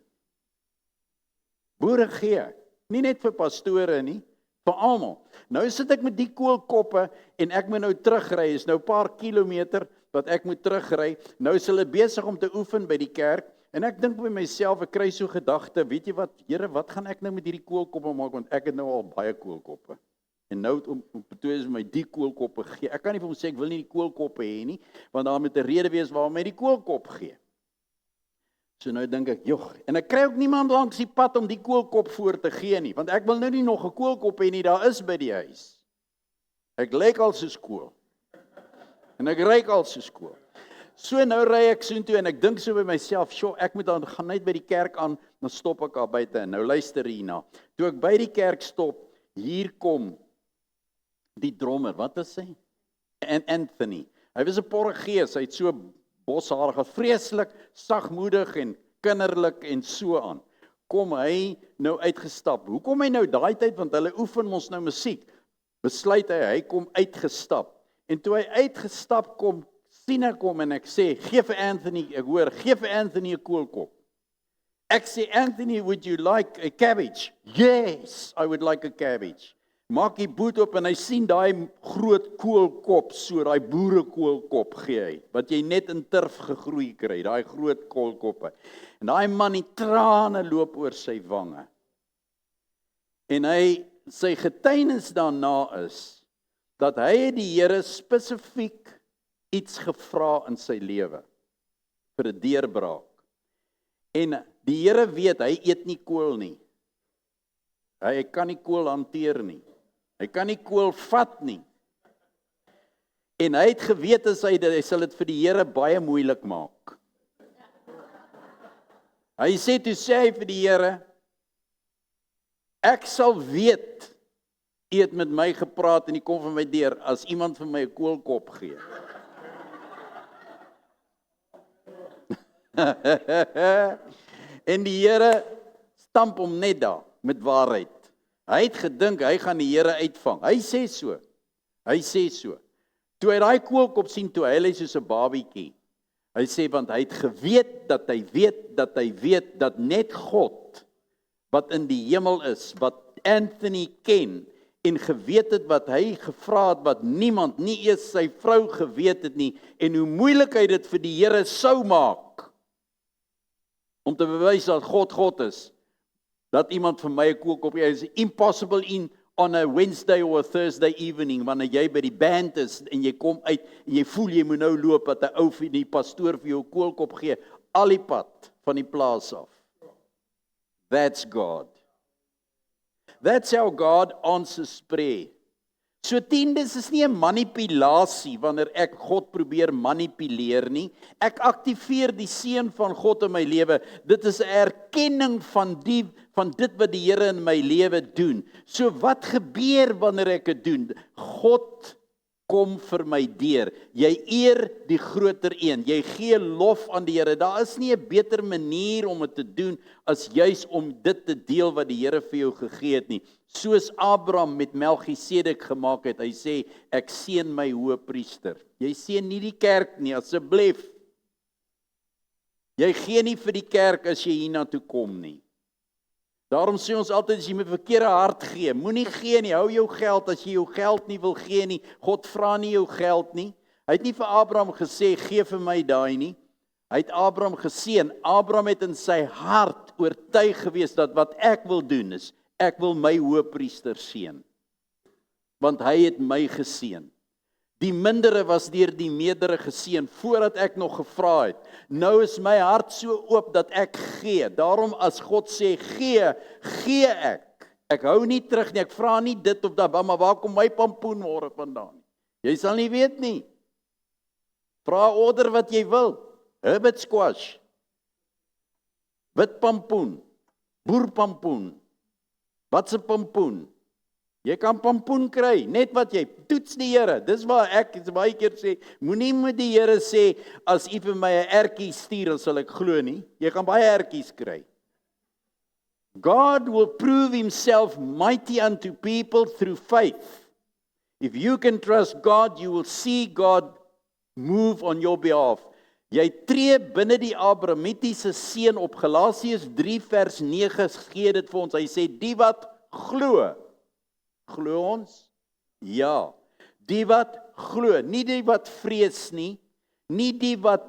Boere gee, nie net vir pastore nie, vir almal. Nou sit ek met die koolkoppe, en ek moet nou terugry, is nou 'n paar kilometer, wat ek moet terugry, nou is hulle besig om te oefen by die kerk, en ek dink by myself, ek kry so gedagte, weet jy wat, Here, wat gaan ek nou met hierdie koolkoppe maak, want ek het nou al baie koolkoppe. En nou het om Pretorius my die koolkoppe gee. Ek kan nie vir hom sê, ek wil nie die koolkoppe hê nie, want daar moet 'n rede wees waarom hy die koolkop gee. So nou dink ek, joh, en ek kry ook niemand langs die pad om die koolkop voor te gee nie, want ek wil nou nie nog 'n koolkop hê nie, daar is by die huis. Ek lyk al soos kool. En ek ryk al soos kool. So nou ry ek soontoe en ek dink so by myself, "Sjoe, ek moet dan gaan net by die kerk aan, dan stop ek daar buite." En nou luister hierna. Toe ek by die kerk stop, hier kom die drummer. Wat is hy? En Anthony. Hy was 'n Portugees, hy het so bosharige, vreeslik sagmoedig en kinderlik en so aan. Kom hy nou uitgestap. Hoekom hy nou daai tyd, want hulle oefen mos nou musiek. Besluit hy kom uitgestap. En toe hy uitgestap kom, sien ek hom en ek sê, gee vir Anthony, ek hoor, gee vir Anthony 'n koolkop. Ek sê, Anthony, would you like a cabbage? Yes, I would like a cabbage. Maak die boot op en hy sien daai groot koolkop, so daai boerekoolkop gee hy, wat jy net in turf gegroei kry, daai groot koolkoppe. En daai man, die trane loop oor sy wange. En sy getuienis daarna is, dat hy die Here spesifiek iets gevra in sy lewe, vir 'n deurbraak. En die Here weet, hy eet nie kool nie. Hy kan nie kool hanteer nie. Hy kan nie kool vat nie. En hy het geweet as hy sal dit vir die Here baie moeilik maak. Hy sê vir die Here, ek sal weet, U het met my gepraat en U kom vir my deur, as iemand vir my 'n koolkop gee. En die Here stamp hom net daar, met waarheid. Hy het gedink, hy gaan die Here uitvang. Hy sê so. Toe hy daai koolkop sien, toe hy soos 'n babietjie. Hy sê, want hy het geweet dat hy weet dat net God, wat in die hemel is, wat Anthony ken, en geweet het wat hy gevra het, wat niemand, nie eens sy vrou geweet het nie, en hoe moeilik hy dit vir die Here sou maak, om te bewys dat God is, dat iemand vir my 'n kook op is impossible on a Wednesday or a Thursday evening, wanneer jy by die band is, en jy kom uit, en jy voel jy moet nou loop, dat 'n ou vir die pastoor vir jou koolkop gee, al die pad van die plaas af. That's God. That's how God answers prayer. So tiendes is nie 'n manipulasie wanneer ek God probeer manipuleer nie. Ek aktiveer die seën van God in my lewe. Dit is 'n erkenning van dit wat die Here in my lewe doen. So wat gebeur wanneer ek dit doen? God kom vir my deur. Jy eer die groter een. Jy gee lof aan die Here. Daar is nie 'n beter manier om dit te doen as juis om dit te deel wat die Here vir jou gegee het nie. Soos Abraham met Melchisedek gemaak het. Hy sê, ek seën my hoëpriester. Jy seën nie die kerk nie, asseblief. Jy gee nie vir die kerk as jy hiernatoe kom nie. Daarom sê ons altyd, as jy met verkeerde hart gee, moenie gee nie, hou jou geld, as jy jou geld nie wil gee nie, God vra nie jou geld nie. Hy het nie vir Abraham gesê, gee vir my daai nie. Hy het Abraham geseën. Abraham het in sy hart oortuig gewees dat wat ek wil doen is, ek wil my hoëpriester seën. Want hy het my geseën. Die mindere was deur die meerdere geseën, voordat ek nog gevra het. Nou is my hart so oop dat ek gee. Daarom as God sê, gee ek. Ek hou nie terug nie, ek vra nie dit of dat, maar waar kom my pampoen môre vandaan? Jy sal nie weet nie. Vra order wat jy wil. Herbert squash. Wit pampoen. Boerpampoen. Wat 'n pampoen? Jy kan pampoen kry, net wat jy toets die Here. Dis waar ek baie keer sê, moenie met die Here sê, as u vir my 'n ertjie stuur, dan sal ek glo nie. Jy kan baie ertjies kry. God will prove himself mighty unto people through faith. If you can trust God, you will see God move on your behalf. Jy tree binne die Abrahamitiese seën op. Galasiërs 3 vers 9 gee dit vir ons. Hy sê, die wat glo. Glo ons? Ja. Die wat glo, nie die wat vrees nie, nie die wat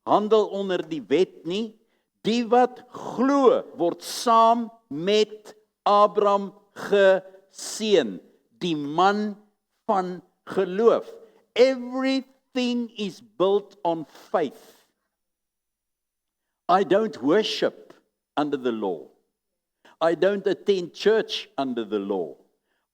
handel onder die wet nie, die wat glo word saam met Abraham geseën, die man van geloof. Everything is built on faith. I don't worship under the law. I don't attend church under the law.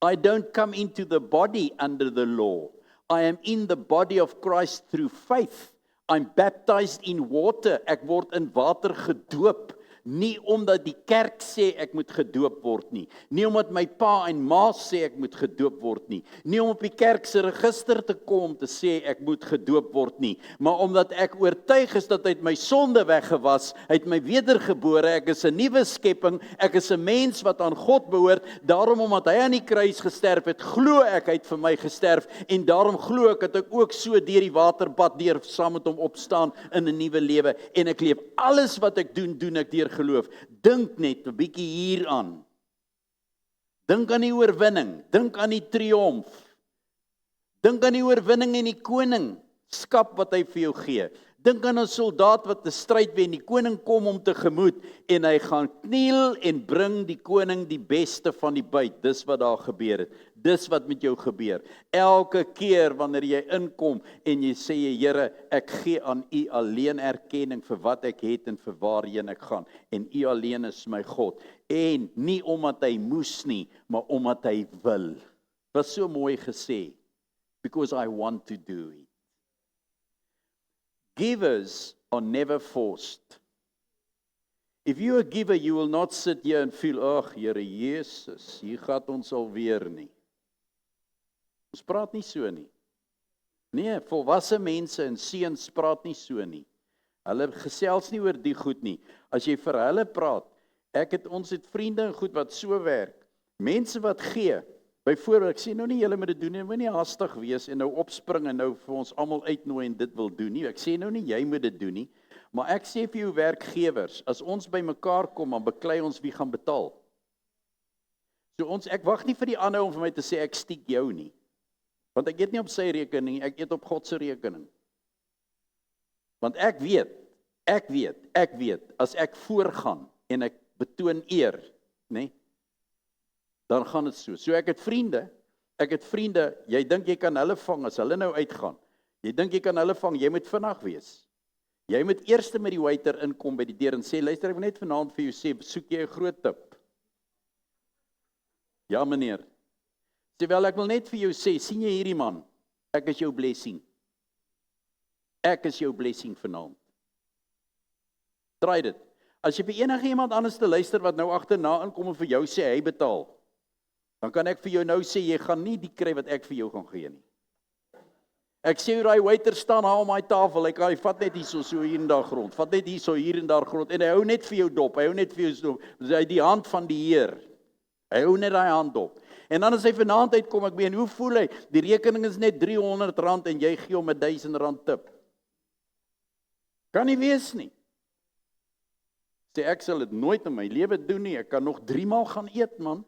I don't come into the body under the law. I am in the body of Christ through faith. I'm baptized in water. Ek word in water gedoop. Nie omdat die kerk sê ek moet gedoop word nie. Nie omdat my pa en ma sê ek moet gedoop word nie. Nie om op die kerk se register te kom te sê ek moet gedoop word nie. Maar omdat ek oortuig is dat hy het my sonde weggewas, hy het my wedergebore, ek is 'n nuwe skepping, ek is 'n mens wat aan God behoort. Daarom omdat hy aan die kruis gesterf het, glo ek hy het vir my gesterf, en daarom glo ek dat ek ook so deur die waterbad deur saam met hom opstaan in 'n nuwe lewe, en ek leef alles wat ek doen ek deur geloof. Dink net 'n bietjie hieraan. Dink aan die oorwinning, dink aan die triomf. Dink aan die oorwinning en die koningskap wat hy vir jou gee. Dink aan 'n soldaat wat 'n stryd wen, die koning kom hom tegemoet en hy gaan kniel en bring die koning die beste van die byt. Dis wat daar gebeur het. Dis wat met jou gebeur. Elke keer wanneer jy inkom en jy sê, Here, ek gee aan U alleen erkenning vir wat ek het en vir waarheen ek gaan. En U alleen is my God. En nie omdat hy moes nie, maar omdat hy wil. Was so mooi gesê. Because I want to do it. Givers are never forced. If you're a giver, you will not sit here and feel, ag, Here Jesus, hier gaan ons alweer nie. Ons praat nie so nie. Nee, volwasse mense en seuns praat nie so nie. Hulle gesels nie oor die goed nie. As jy vir hulle praat, ons het vriende en goed wat so werk. Mense wat gee, Byvoorbeeld, ek sê nou nie julle moet dit doen nie, moenie haastig wees en nou opspring en nou vir ons almal uitnooi en dit wil doen nie. Ek sê nou nie jy moet dit doen nie, maar ek sê vir jou werkgewers, as ons by mekaar kom, dan beklei ons wie gaan betaal. So ek wag nie vir die ander om vir my te sê ek stiek jou nie. Want ek eet nie op sy rekening, ek eet op God se rekening. Want ek weet, as ek voorgaan en ek betoon eer, nê, dan gaan dit so. So ek het vriende, jy dink jy kan hulle vang as hulle nou uitgaan. Jy dink jy kan hulle vang, jy moet vinnig wees. Jy moet eers met die waiter inkom by die deur en sê, luister, ek wil net vanaand vir jou sê, soek jy 'n groot tip? Ja meneer. Terwyl ek wil net vir jou sê, sien jy hierdie man? Ek is jou blessing. Ek is jou blessing vanaand. Try dit. As jy vir enige iemand anders te luister wat nou agterna inkom en vir jou sê hy betaal, dan kan ek vir jou nou sê, jy gaan nie die kry wat ek vir jou gaan gee nie. Ek sê hoe daai waiter staan daar om daai tafel, hy vat net so hier en daar grond, vat net hier en daar grond, en hy hou net vir jou dop, hy hou net vir jou dop, hy die hand van die Heer, hy hou net daai hand dop. En dan as hy vanaand uitkom, ek meen, hoe voel hy? Die rekening is net R300 en jy gee hom R1000 tip. Kan nie wees nie. Sê ek sal dit nooit in my lewe doen nie, ek kan nog 3 maal gaan eet, man.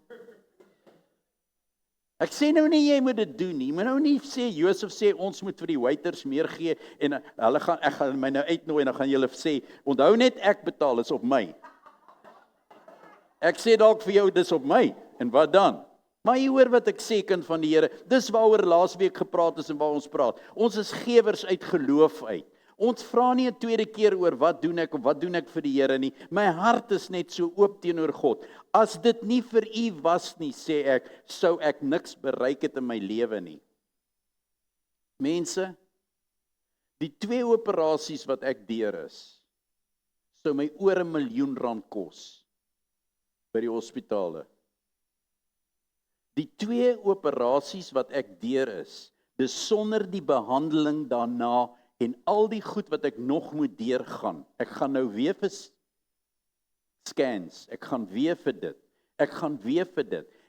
Ek sê nou nie jy moet dit doen nie, maar nou nie sê, Josef sê, ons moet vir die waiters meer gee, en ek gaan my nou uitnooi, en dan gaan julle sê, onthou net ek betaal, is op my. Ek sê dalk vir jou, dis op my, en wat dan? Maar jy hoor wat ek sê, kind van die Here, dis waaroor laasweek gepraat is en waar ons praat. Ons is gewers uit geloof uit. Ons vra nie 'n tweede keer oor wat doen ek of wat doen ek vir die Here nie. My hart is net so oop teenoor God. As dit nie vir U was nie, sê ek, sou ek niks bereik het in my lewe nie. Mense, die 2 operasies wat ek deur is, sou my oor R1 miljoen kos by die hospitale. Die 2 operasies wat ek deur is, dis sonder die behandeling daarna en al die goed wat ek nog moet deurgaan. Ek gaan nou weer vir scans, ek gaan weer vir dit.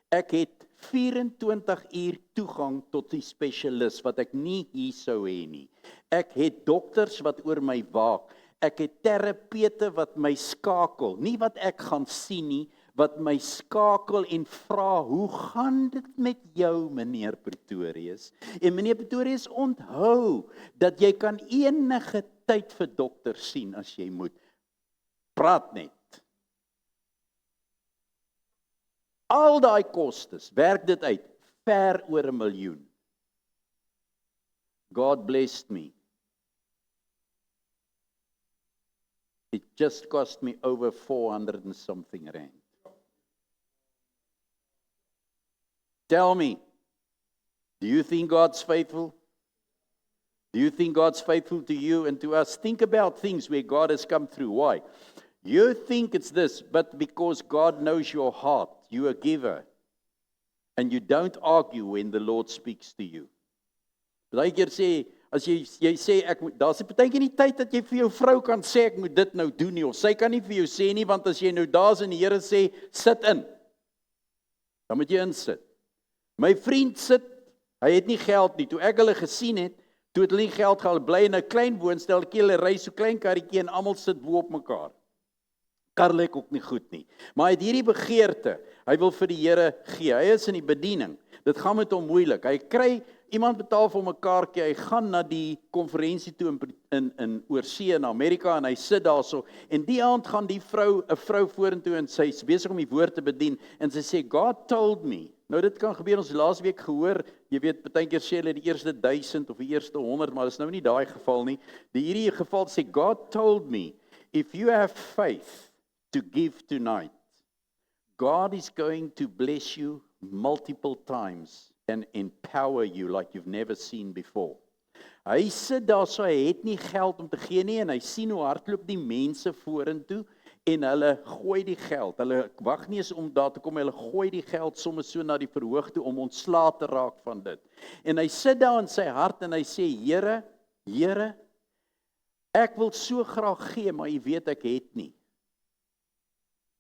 Ek het 24 uur toegang tot die spesialis wat ek nie hier sou hê nie. Ek het dokters wat oor my waak. Ek het terapeute wat my skakel, nie wat ek gaan sien nie, wat my skakel en vra, hoe gaan dit met jou, meneer Pretorius? En meneer Pretorius, onthou, dat jy kan enige tyd vir dokter sien as jy moet. Praat net. Al daai kostes, werk dit uit, ver oor R1 miljoen. God blessed me. It just cost me over 400 and something rand. Tell me, do you think God's faithful? Do you think God's faithful to you and to us? Think about things where God has come through. Why? You think it's this, but because God knows your heart, you're a giver. And you don't argue when the Lord speaks to you. Baie keer sê, as jy sê, daar's partykeer nie tyd dat jy vir jou vrou kan sê, ek moet dit nou doen nie, of sy kan nie vir jou sê nie, want as jy nou daar's en die Here sê, sit in, dan moet jy insit. My vriend sit, hy het nie geld nie, toe ek hulle gesien het, toe het hulle nie geld gehad, bly in 'n klein woonsteltjie, hulle ry so klein karretjie en almal sit bo op mekaar. Kar lyk ook nie goed nie, maar hy het hierdie begeerte, hy wil vir die Here gee, hy is in die bediening, dit gaan met hom moeilik, hy kry, iemand betaal vir hom 'n kaartjie, hy gaan na die konferensie toe in oorsee in Amerika en hy sit daarso en die aand gaan die vrou, 'n vrou vorentoe en sy is besig om die woord te bedien en sy sê, God told me, nou dit kan gebeur, ons laasweek gehoor, jy weet, partykeer sê hulle die eerste 1000 of die eerste 100, maar dit is nou nie daai geval nie, hierdie geval sê, God told me, if you have faith to give tonight, God is going to bless you multiple times and empower you like you've never seen before. Hy sit daar so, hy het nie geld om te gee nie, en hy sien hoe hardloop die mense vorentoe, en hulle gooi die geld, hulle wag nie eens om daar te kom, hulle gooi die geld soms so na die verhoog toe, om ontslae te raak van dit. En hy sit daar in sy hart, en hy sê, Here, ek wil so graag gee, maar jy weet ek het nie.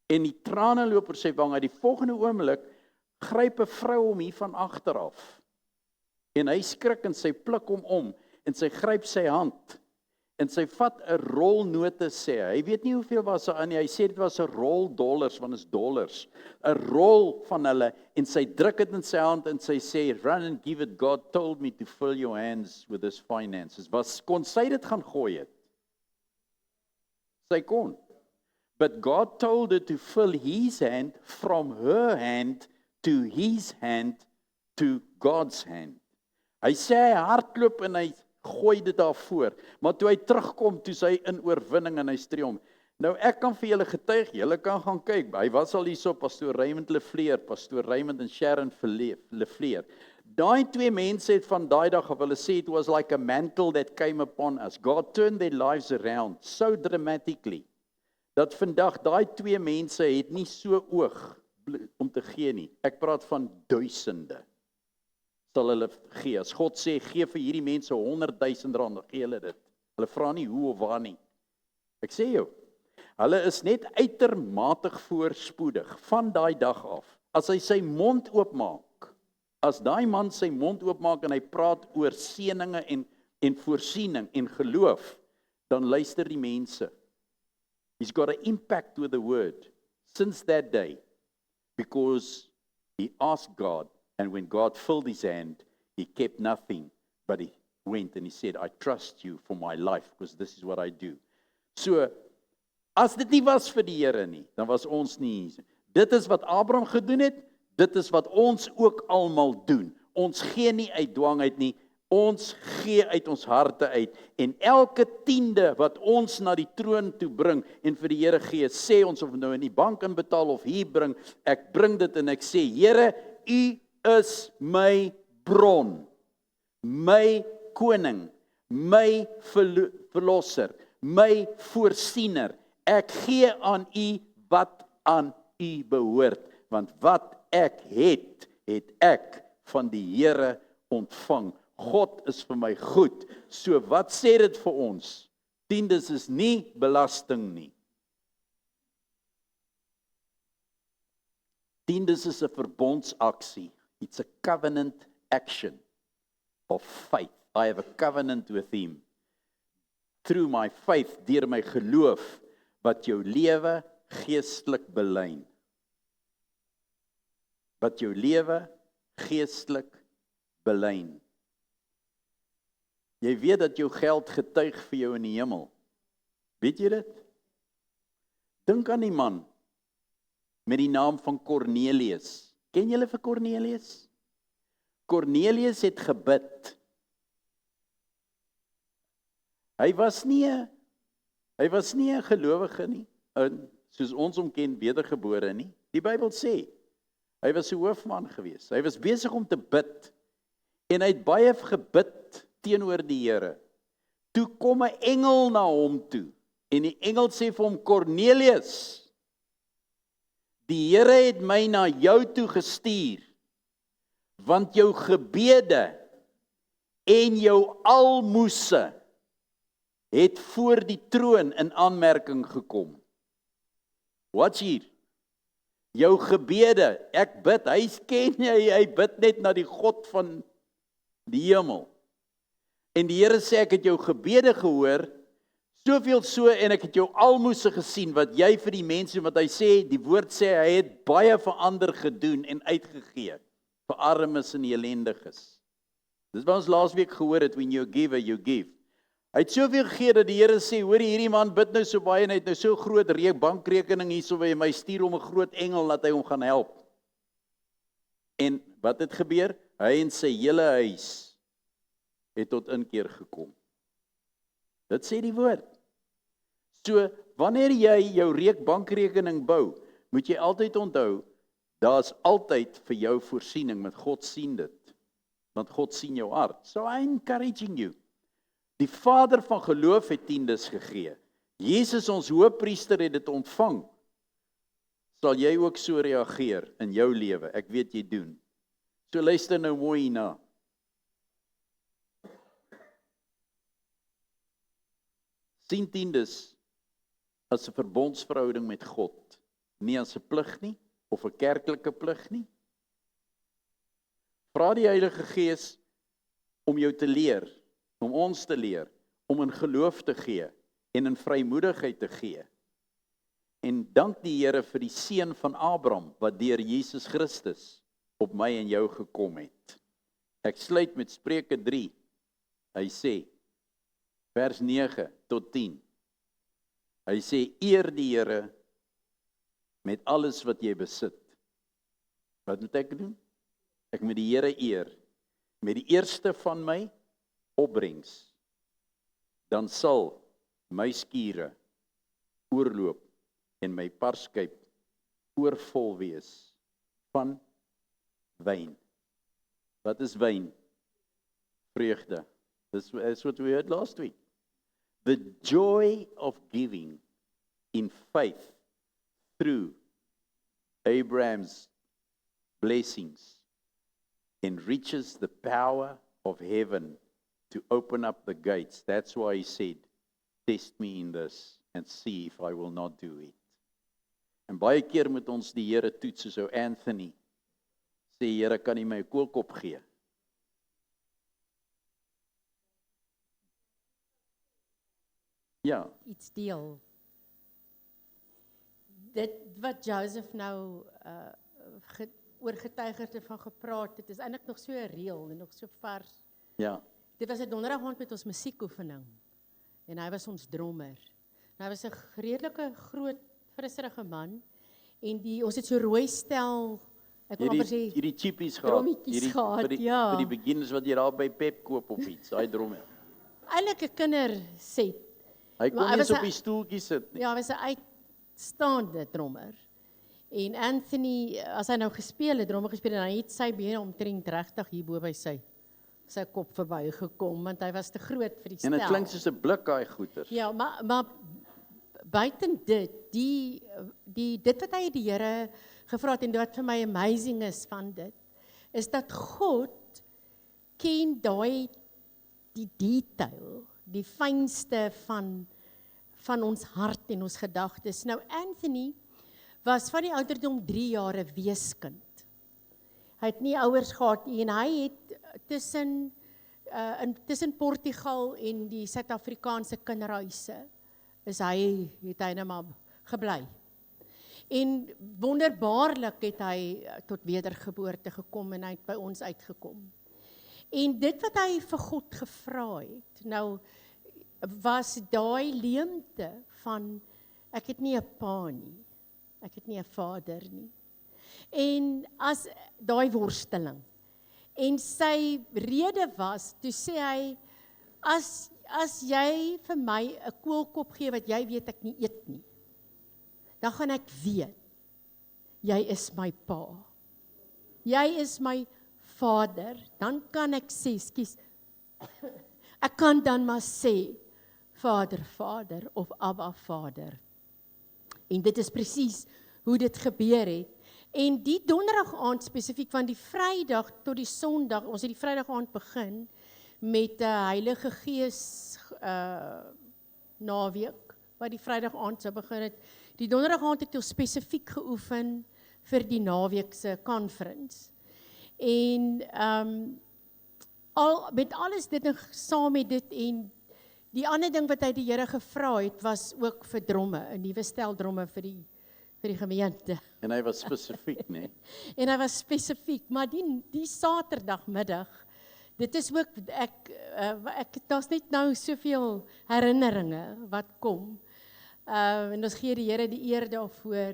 En die trane loop oor sy wange, die volgende oomblik, gryp 'n vrou hom hier van agteraf. En hy skrik en sy pluk hom om en sy gryp sy hand. En sy vat 'n rol note, sê hy. Hy weet nie hoeveel was daar in nie. Hy sê dit was 'n rol dollars, want is dollars. 'n Rol van hulle en sy druk dit in sy hand en sy sê, "Run and give it. God told me to fill your hands with his finances." Kon sy dit gaan gooi het? Sy kon. But God told her to fill his hand from her hand to his hand to God's hand. Hy sê hy hardloop en hy gooi dit daar voor. Maar toe hy terugkom, toe sy in oorwinning en hy triomf. Nou ek kan vir julle getuig, julle kan gaan kyk. Hy was al hierso, pastoor Raymond Lefleer, pastoor Raymond en Sharon Lefleer. Daai twee mense het van daai dag af, hulle sê it was like a mantle that came upon us. God turned their lives around so dramatically. Dat vandag daai twee mense het nie so oog om te gee nie. Ek praat van duisende. Sal hulle gee. As God sê, gee vir hierdie mense 100,000 rand, dan gee hulle dit. Hulle vra nie hoe of waar nie. Ek sê jou, hulle is net uitermatig voorspoedig van daai dag af. As hy sy mond oopmaak, as daai man sy mond oopmaak en hy praat oor seëninge en voorsiening en geloof, dan luister die mense. He's got an impact with the word since that day, because he asked God, and when God filled his hand, he kept nothing, but he went and he said, I trust you for my life, because this is what I do. So, as dit nie was vir die Here nie, dan was ons nie hier. Dit is wat Abraham gedoen het, dit is wat ons ook almal doen. Ons gee nie uit dwang uit nie, ons gee uit ons harte uit. En elke tiende wat ons na die troon toe bring en vir die Here gee, sê ons of nou in die bank inbetaal of hier bring, ek bring dit en ek sê, Here, u is my bron, my koning, my verlosser, my voorsiener. Ek gee aan u wat aan u behoort, want wat ek het, het ek van die Here ontvang. God is vir my goed. So wat sê dit vir ons? Tiendes is nie belasting nie. Tiendes is 'n verbondsaksie. It's a covenant action of faith. I have a covenant with him. Through my faith, deur my geloof, wat jou lewe geestelik belyn. Wat jou lewe geestelik belyn. Jy weet dat jou geld getuig vir jou in die hemel. Weet jy dit? Dink aan die man met die naam van Cornelius. Ken julle vir Cornelius? Cornelius het gebid. Hy was nie 'n gelowige nie, soos ons hom ken, wedergebore nie. Die Bybel sê, hy was 'n hoofman gewees. Hy was besig om te bid. En hy het baie gebid teenoor die Here. Toe kom 'n engel na hom toe. En die engel sê vir hom, Cornelius, die Here het my na jou toe gestuur, want jou gebede en jou almoese het voor die troon in aanmerking gekom. Watch hier. Jou gebede, ek bid, hy bid net na die God van die hemel. En die Here sê, ek het jou gebede gehoor, soveel so, en ek het jou almoese gesien, wat jy vir die mense, wat hy sê, die woord sê, hy het baie vir ander gedoen en uitgegee, vir armes en elendiges. Dis wat ons laasweek gehoor het, when you give, you give. Hy het soveel gegee, dat die Here sê, hoor hierdie man bid nou so baie, en hy het nou so groot bankrekening hierso, waar hy my stuur om 'n groot engel, dat hy hom gaan help. En wat het gebeur? Hy en sy hele huis het tot inkeer gekom. Dit sê die woord. So, wanneer jy jou bankrekening bou, moet jy altyd onthou, daar is altyd vir jou voorsiening, met God sien dit. Want God sien jou hart. So I'm encouraging you. Die Vader van geloof het tiendes gegee. Jesus, ons hoëpriester, het dit ontvang. Sal jy ook so reageer in jou lewe? Ek weet jy doen. So luister nou mooi hierna. Sien tiendes as 'n verbondsverhouding met God, nie as 'n plig nie, of 'n kerklike plig nie, Vra die Heilige Gees om jou te leer, om ons te leer, om in geloof te gee en in vrymoedigheid te gee. En dank die Here vir die seën van Abraham, wat deur Jesus Christus op my en jou gekom het. Ek sluit met Spreuke 3. Hy sê, vers 9 tot 10. Hy sê, eer die Here met alles wat jy besit. Wat moet ek doen? Ek moet die Here eer met die eerste van my opbrengs. Dan sal my skure oorloop en my parskuip oorvol wees van wyn. Wat is wyn? Vreugde. That's what we heard last week. The joy of giving in faith through Abraham's blessings enriches the power of heaven to open up the gates. That's why he said, test me in this and see if I will not do it. En baie keer moet ons die Here toets, soos ou Anthony sê, Here, kan U my 'n koolkop gee? Ja. Iets deel. Dit wat Joseph nou oorgetuig het van gepraat het, is eintlik nog so reëel en nog so vars. Ja. Dit was 'n donderdagoggend met ons musiekoefening en hy was ons drummer. Hy was 'n redelike groot, frisserige man en ons het so rooi stel, ek wil amper sê, hierdie chippies gehad, drommetjies gehad, vir die beginners wat jy daar by Pep koop of iets, daai dromme. eintlik 'n kinderset. Hy kon Maar hy nie was op een- die stoeltjie sit nie. Ja, hy was 'n uitstaande drummer. En Anthony, as hy nou gespeel het, drummer gespeel het, dan het sy bene omtrent regtig hier bo by sy kop verby gekom, want hy was te groot vir die En stel. dit klink soos 'n blik daai goeters. Ja, maar buiten dit, dit wat hy die Here gevra het en wat vir my amazing is van dit, is dat God ken die detail, die fynste van ons hart en ons gedagtes. Nou Anthony was van die ouderdom 3 jaar 'n weeskind. Hy het nie ouers gehad nie en hy het tussen Portugal en die Suid-Afrikaanse kinderhuise het hy nou maar gebly. En wonderbaarlik het hy tot wedergeboorte gekom en hy het by ons uitgekom. En dit wat hy vir God gevra het, nou was daai leemte van ek het nie 'n pa nie, ek het nie 'n vader nie. En as daai worsteling. En sy rede was, toe sê hy, as jy vir my 'n koolkop gee wat jy weet ek nie eet nie, dan gaan ek weet, jy is my pa. Jy is my vader. Dan kan ek sê, ek kan dan maar sê, Vader of Abba Vader. En dit is presies hoe dit gebeur het. En die donderdag aand spesifiek van die Vrydag tot die Sondag, ons het die Vrydag aand begin met 'n Heilige Gees naweek, wat die Vrydag aand sou begin het. Die donderdag aand het ons spesifiek geoefen vir die naweek se conference. En met alles dit saam met dit en die ander ding wat hy die Here gevra het, was ook vir dromme, 'n nuwe stel dromme vir die gemeente. En hy was spesifiek, né? En hy was spesifiek, maar die Saterdagmiddag, dit is ook, daar's net nou soveel herinneringe wat kom. En ons gee die Here die eer daarvoor.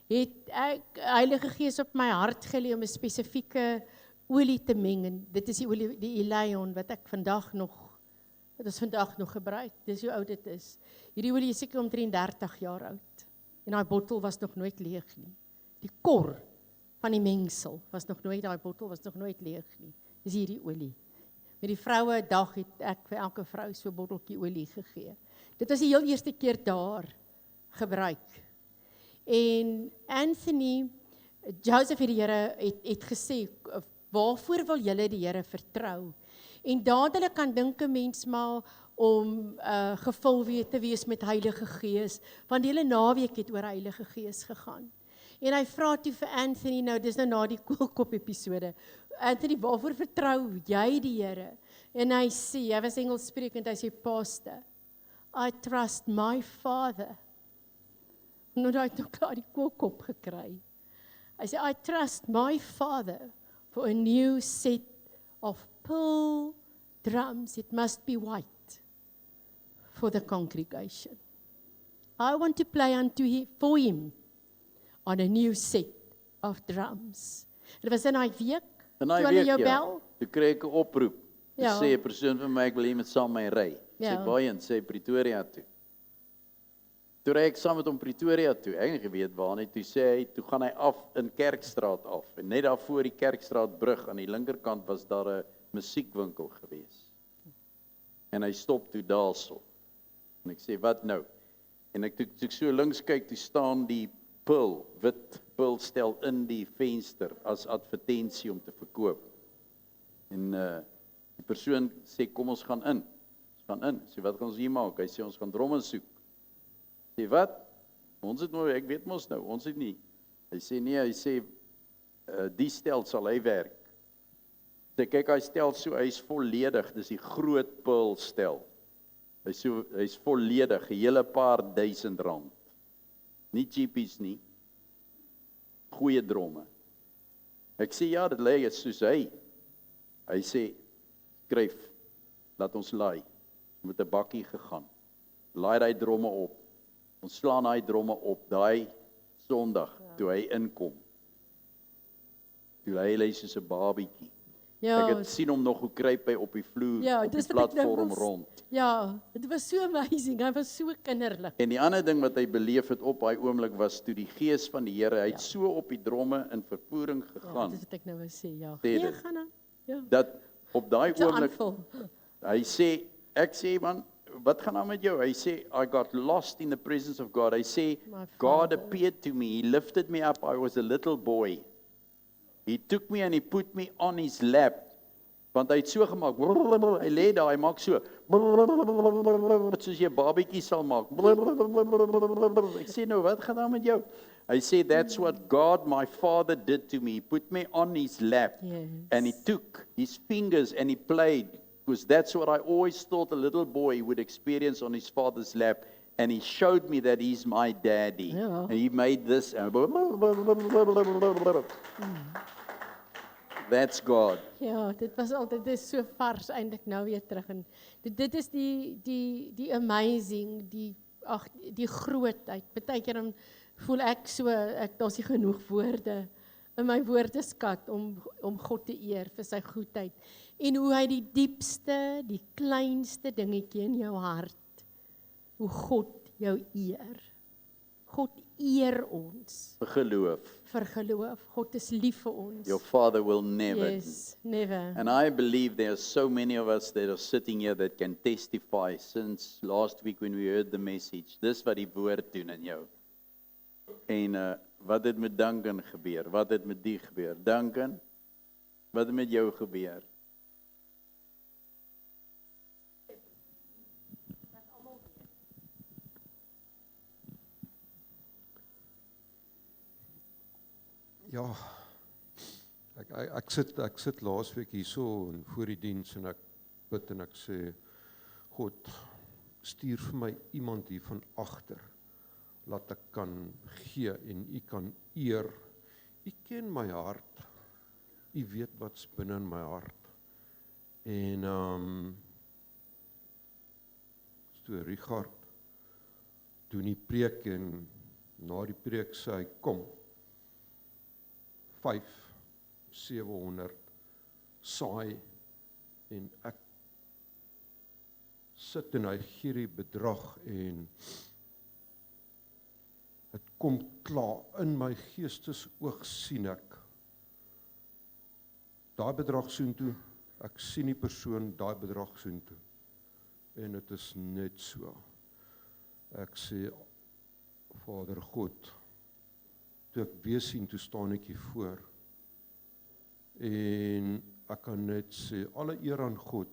Het ek Heilige Gees op my hart gelê om 'n spesifieke olie te meng, en dit is die olie, die Elion, wat ons vandag nog gebruik. Dis hoe oud dit is. Hierdie olie is seker omtrent 30 jaar oud. En daai bottel was nog nooit leeg nie. Die kor van die mengsel daai bottel was nog nooit leeg nie. Dis hierdie olie. Met die vroue dag het ek vir elke vrou so 'n botteltjie olie gegee. Dit was die heel eerste keer daar gebruik. En Anthony, Joseph het die Here het gesê, waarvoor wil julle die Here vertrou? En dadelik kan dink 'n mens maar om gevul te wees met Heilige Gees, want die hele naweek het oor Heilige Gees gegaan. En hy vra toe vir Anthony, nou dis nou na die koelkop episode, Anthony, waarvoor vertrou jy die Here? En hy sê, hy was Engels sprekend, hy sê, Pastor, I trust my Father. Nou hy het nou klaar die koelkop gekry. Hy sê, I trust my Father for a new set of pearl drums. It must be white for the congregation. I want to play for him on a new set of drums. Dit was in daai week, En toe hy hulle weet jou ja, bel. toe kry ek 'n oproep. Ja. Sê 'n persoon vir my, ek wil hê jy moet saam met my ry. Sê Ja. waarheen? Sê Pretoria toe. Toe ry ek saam met hom Pretoria toe. Ek het nie geweet waar nie. Toe sê hy, toe gaan hy af in Kerkstraat af. En net daar voor die Kerkstraat brug aan die linkerkant was daar 'n musiekwinkel gewees. En hy stop toe daarso. En ek sê, wat nou? En toe ek so links kyk, toe staan die wit pulstel in die venster as advertensie om te verkoop. En die persoon sê, kom ons gaan in. Ons gaan in. Sê, wat gaan ons hier maak? Hy sê, ons gaan dromme soek. Sê, wat? Ons het nou, ek weet mos nou, ons het nie. Hy sê, nee, hy sê, die stel sal hy werk. Sê, kyk, hy stel so, hy is volledig, dis die groot pulstel. Hy is volledig, 'n hele paar R1000. Nie cheapies nie. Goeie dromme. Ek sê, ja, dit lê soos hy. Hy sê, skryf, laat ons laai. Met 'n bakkie gegaan. Laai daai dromme op. Ons slaan daai dromme op, daai Sondag, toe hy inkom. Toe hy soos 'n babietjie. Ja, Ek het sien hom nog hoe kruip hy op die vloer, ja, op die dis wat ek nou platform wil rond. Ja, dit was so amazing, hy was so kinderlik. En die ander ding wat hy beleef het op daai oomblik was toe die Gees van die Here, hy het so op die dromme in vervoering Ja, gegaan, dis wat ek nou wou sê, ja. Sê Nee, dit. gaan aan. Ja. dat op daai Dis 'n oomblik, aanval. hy sê, ek sê, man, wat gaan aan met jou? Hy sê, I got lost in the presence of God. Hy sê, My God Father. appeared to me, He lifted me up, I was a little boy. He took me and He put me on His lap. Want hy het so gemaak, hy lê daar, hy maak so, soos jy 'n babietjie sal maak. Ek sê nou, wat gaan aan met jou? Hy sê, that's what God, my Father, did to me. He put me on His lap, Yes. and He took His fingers and He played, because that's what I always thought a little boy would experience on his father's lap, and He showed me that He's my daddy. Ja. And He made this, that's God. Ja, dit was altyd, dit is so vars eintlik nou weer terug en dit is die amazing, die grootheid. Partykeer dan voel ek so, daar's nie genoeg woorde in my woordeskat om God te eer vir sy goedheid en hoe hy die diepste, die kleinste dingetjie in jou hart, hoe God jou eer. God eer ons Vir geloof. vir geloof. God is lief vir ons. Your Father will never. Yes, never. And I believe there are so many of us that are sitting here that can testify since last week when we heard the message. Dis wat die woord doen in jou. En wat het met Duncan gebeur? Wat het met die gebeur? Duncan, wat het met jou gebeur? Ja, ek sit laasweek hierso en voor die diens en ek bid en ek sê, God, stuur vir my iemand hier van agter, laat ek kan gee en U kan eer. U ken my hart, U weet wat's binne in my hart. En toe Richard doen die preek en na die preek sê hy, kom, 500-700 saai en ek sit en hy gee die bedrag en het kom klaar in my geestesoog sien ek daai bedrag soontoe, ek sien die persoon daai bedrag soontoe en dit is net so. Ek sê, Vader God, toe ek weer sien, toe staan ek hier voor. En ek kan net sê, alle eer aan God.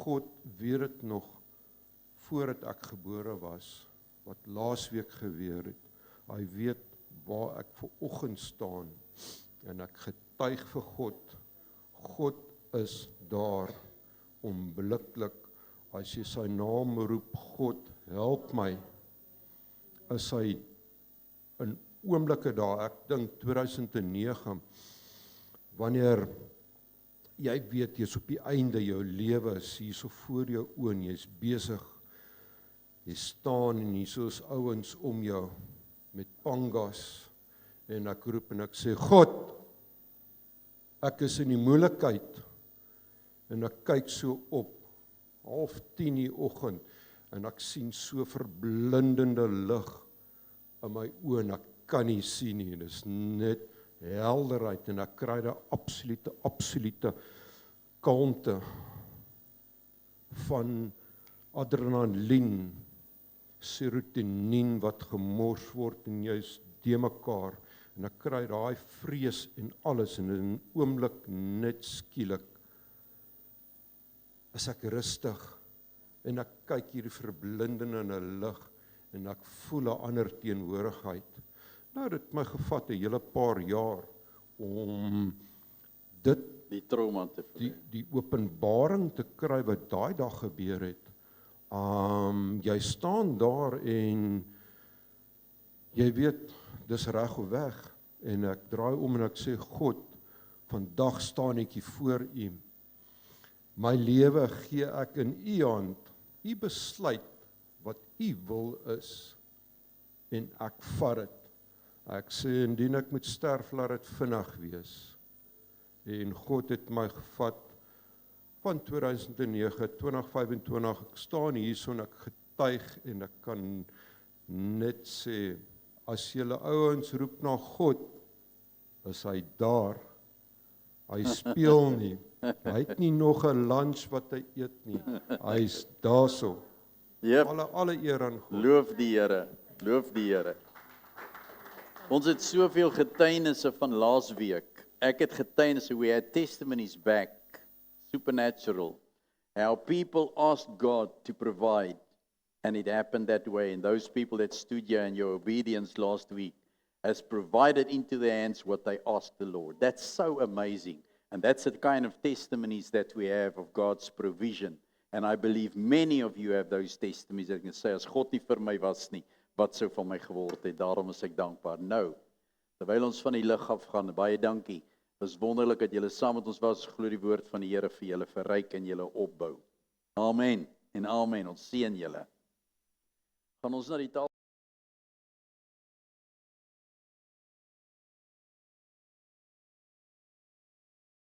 God weet dit nog, voordat ek gebore was, wat laasweek gebeur het. Hy weet waar ek ver oggend staan en ek getuig vir God. God is daar onmiddellik as jy sy naam roep, God help my, is hy in oomblikke daar. Ek dink 2009, wanneer jy weet jy's op die einde jou lewe, is hier so voor jou oë en jy's besig, jy staan en hier so is ouens om jou met pangas en ek roep en ek sê, God, ek is in die moeilikheid en ek kyk so op 9:30 die oggend en ek sien so verblindende lig in my oë en ek kan nie sien nie, dit is net helderheid en ek kry daai absolute kalmte van adrenalien, serotonien wat gemors word en jy's de mekaar en ek kry daai vrees en alles en in 'n oomblik net skielik is ek rustig en ek kyk hierdie verblindende lig en ek voel 'n ander teenwoordigheid. Nou, dit het my gevat 'n hele paar jaar om Die trauma te verwerk. die openbaring te kry wat daai dag gebeur het. Jy staan daar en jy weet, dis reg of weg en ek draai om en ek sê, God, vandag staan ek hier voor U. My lewe gee ek in U hand. U besluit wat U wil is en ek vat dit. Ek sê, indien ek moet sterf, laat dit vinnig wees. En God het my gevat van 2009, 2025, ek staan hier so en ek getuig en ek kan net sê, as julle ouens roep na God, is hy daar. Hy speel nie. Hy het nie nog 'n lunch wat hy eet nie. Hy's daarso. Yep. Alle eer aan God. Loof die Here. Loof die Here. Ons het soveel getuienisse van laasweek. Ek het getuienisse, we had testimonies back, supernatural, how people asked God to provide, and it happened that way, and those people that stood here in your obedience last week has provided into their hands what they asked the Lord. That's so amazing, and that's the kind of testimonies that we have of God's provision, and I believe many of you have those testimonies that can say, as God nie vir my was nie, wat sou van my geword het, daarom is ek dankbaar. Nou, terwyl ons van die lig af gaan, baie dankie. Het is wonderlik dat julle saam met ons was. Glo die woord van die Here vir julle verryk en julle opbou. Amen en amen. Ons seën julle. Gaan ons na die tafel.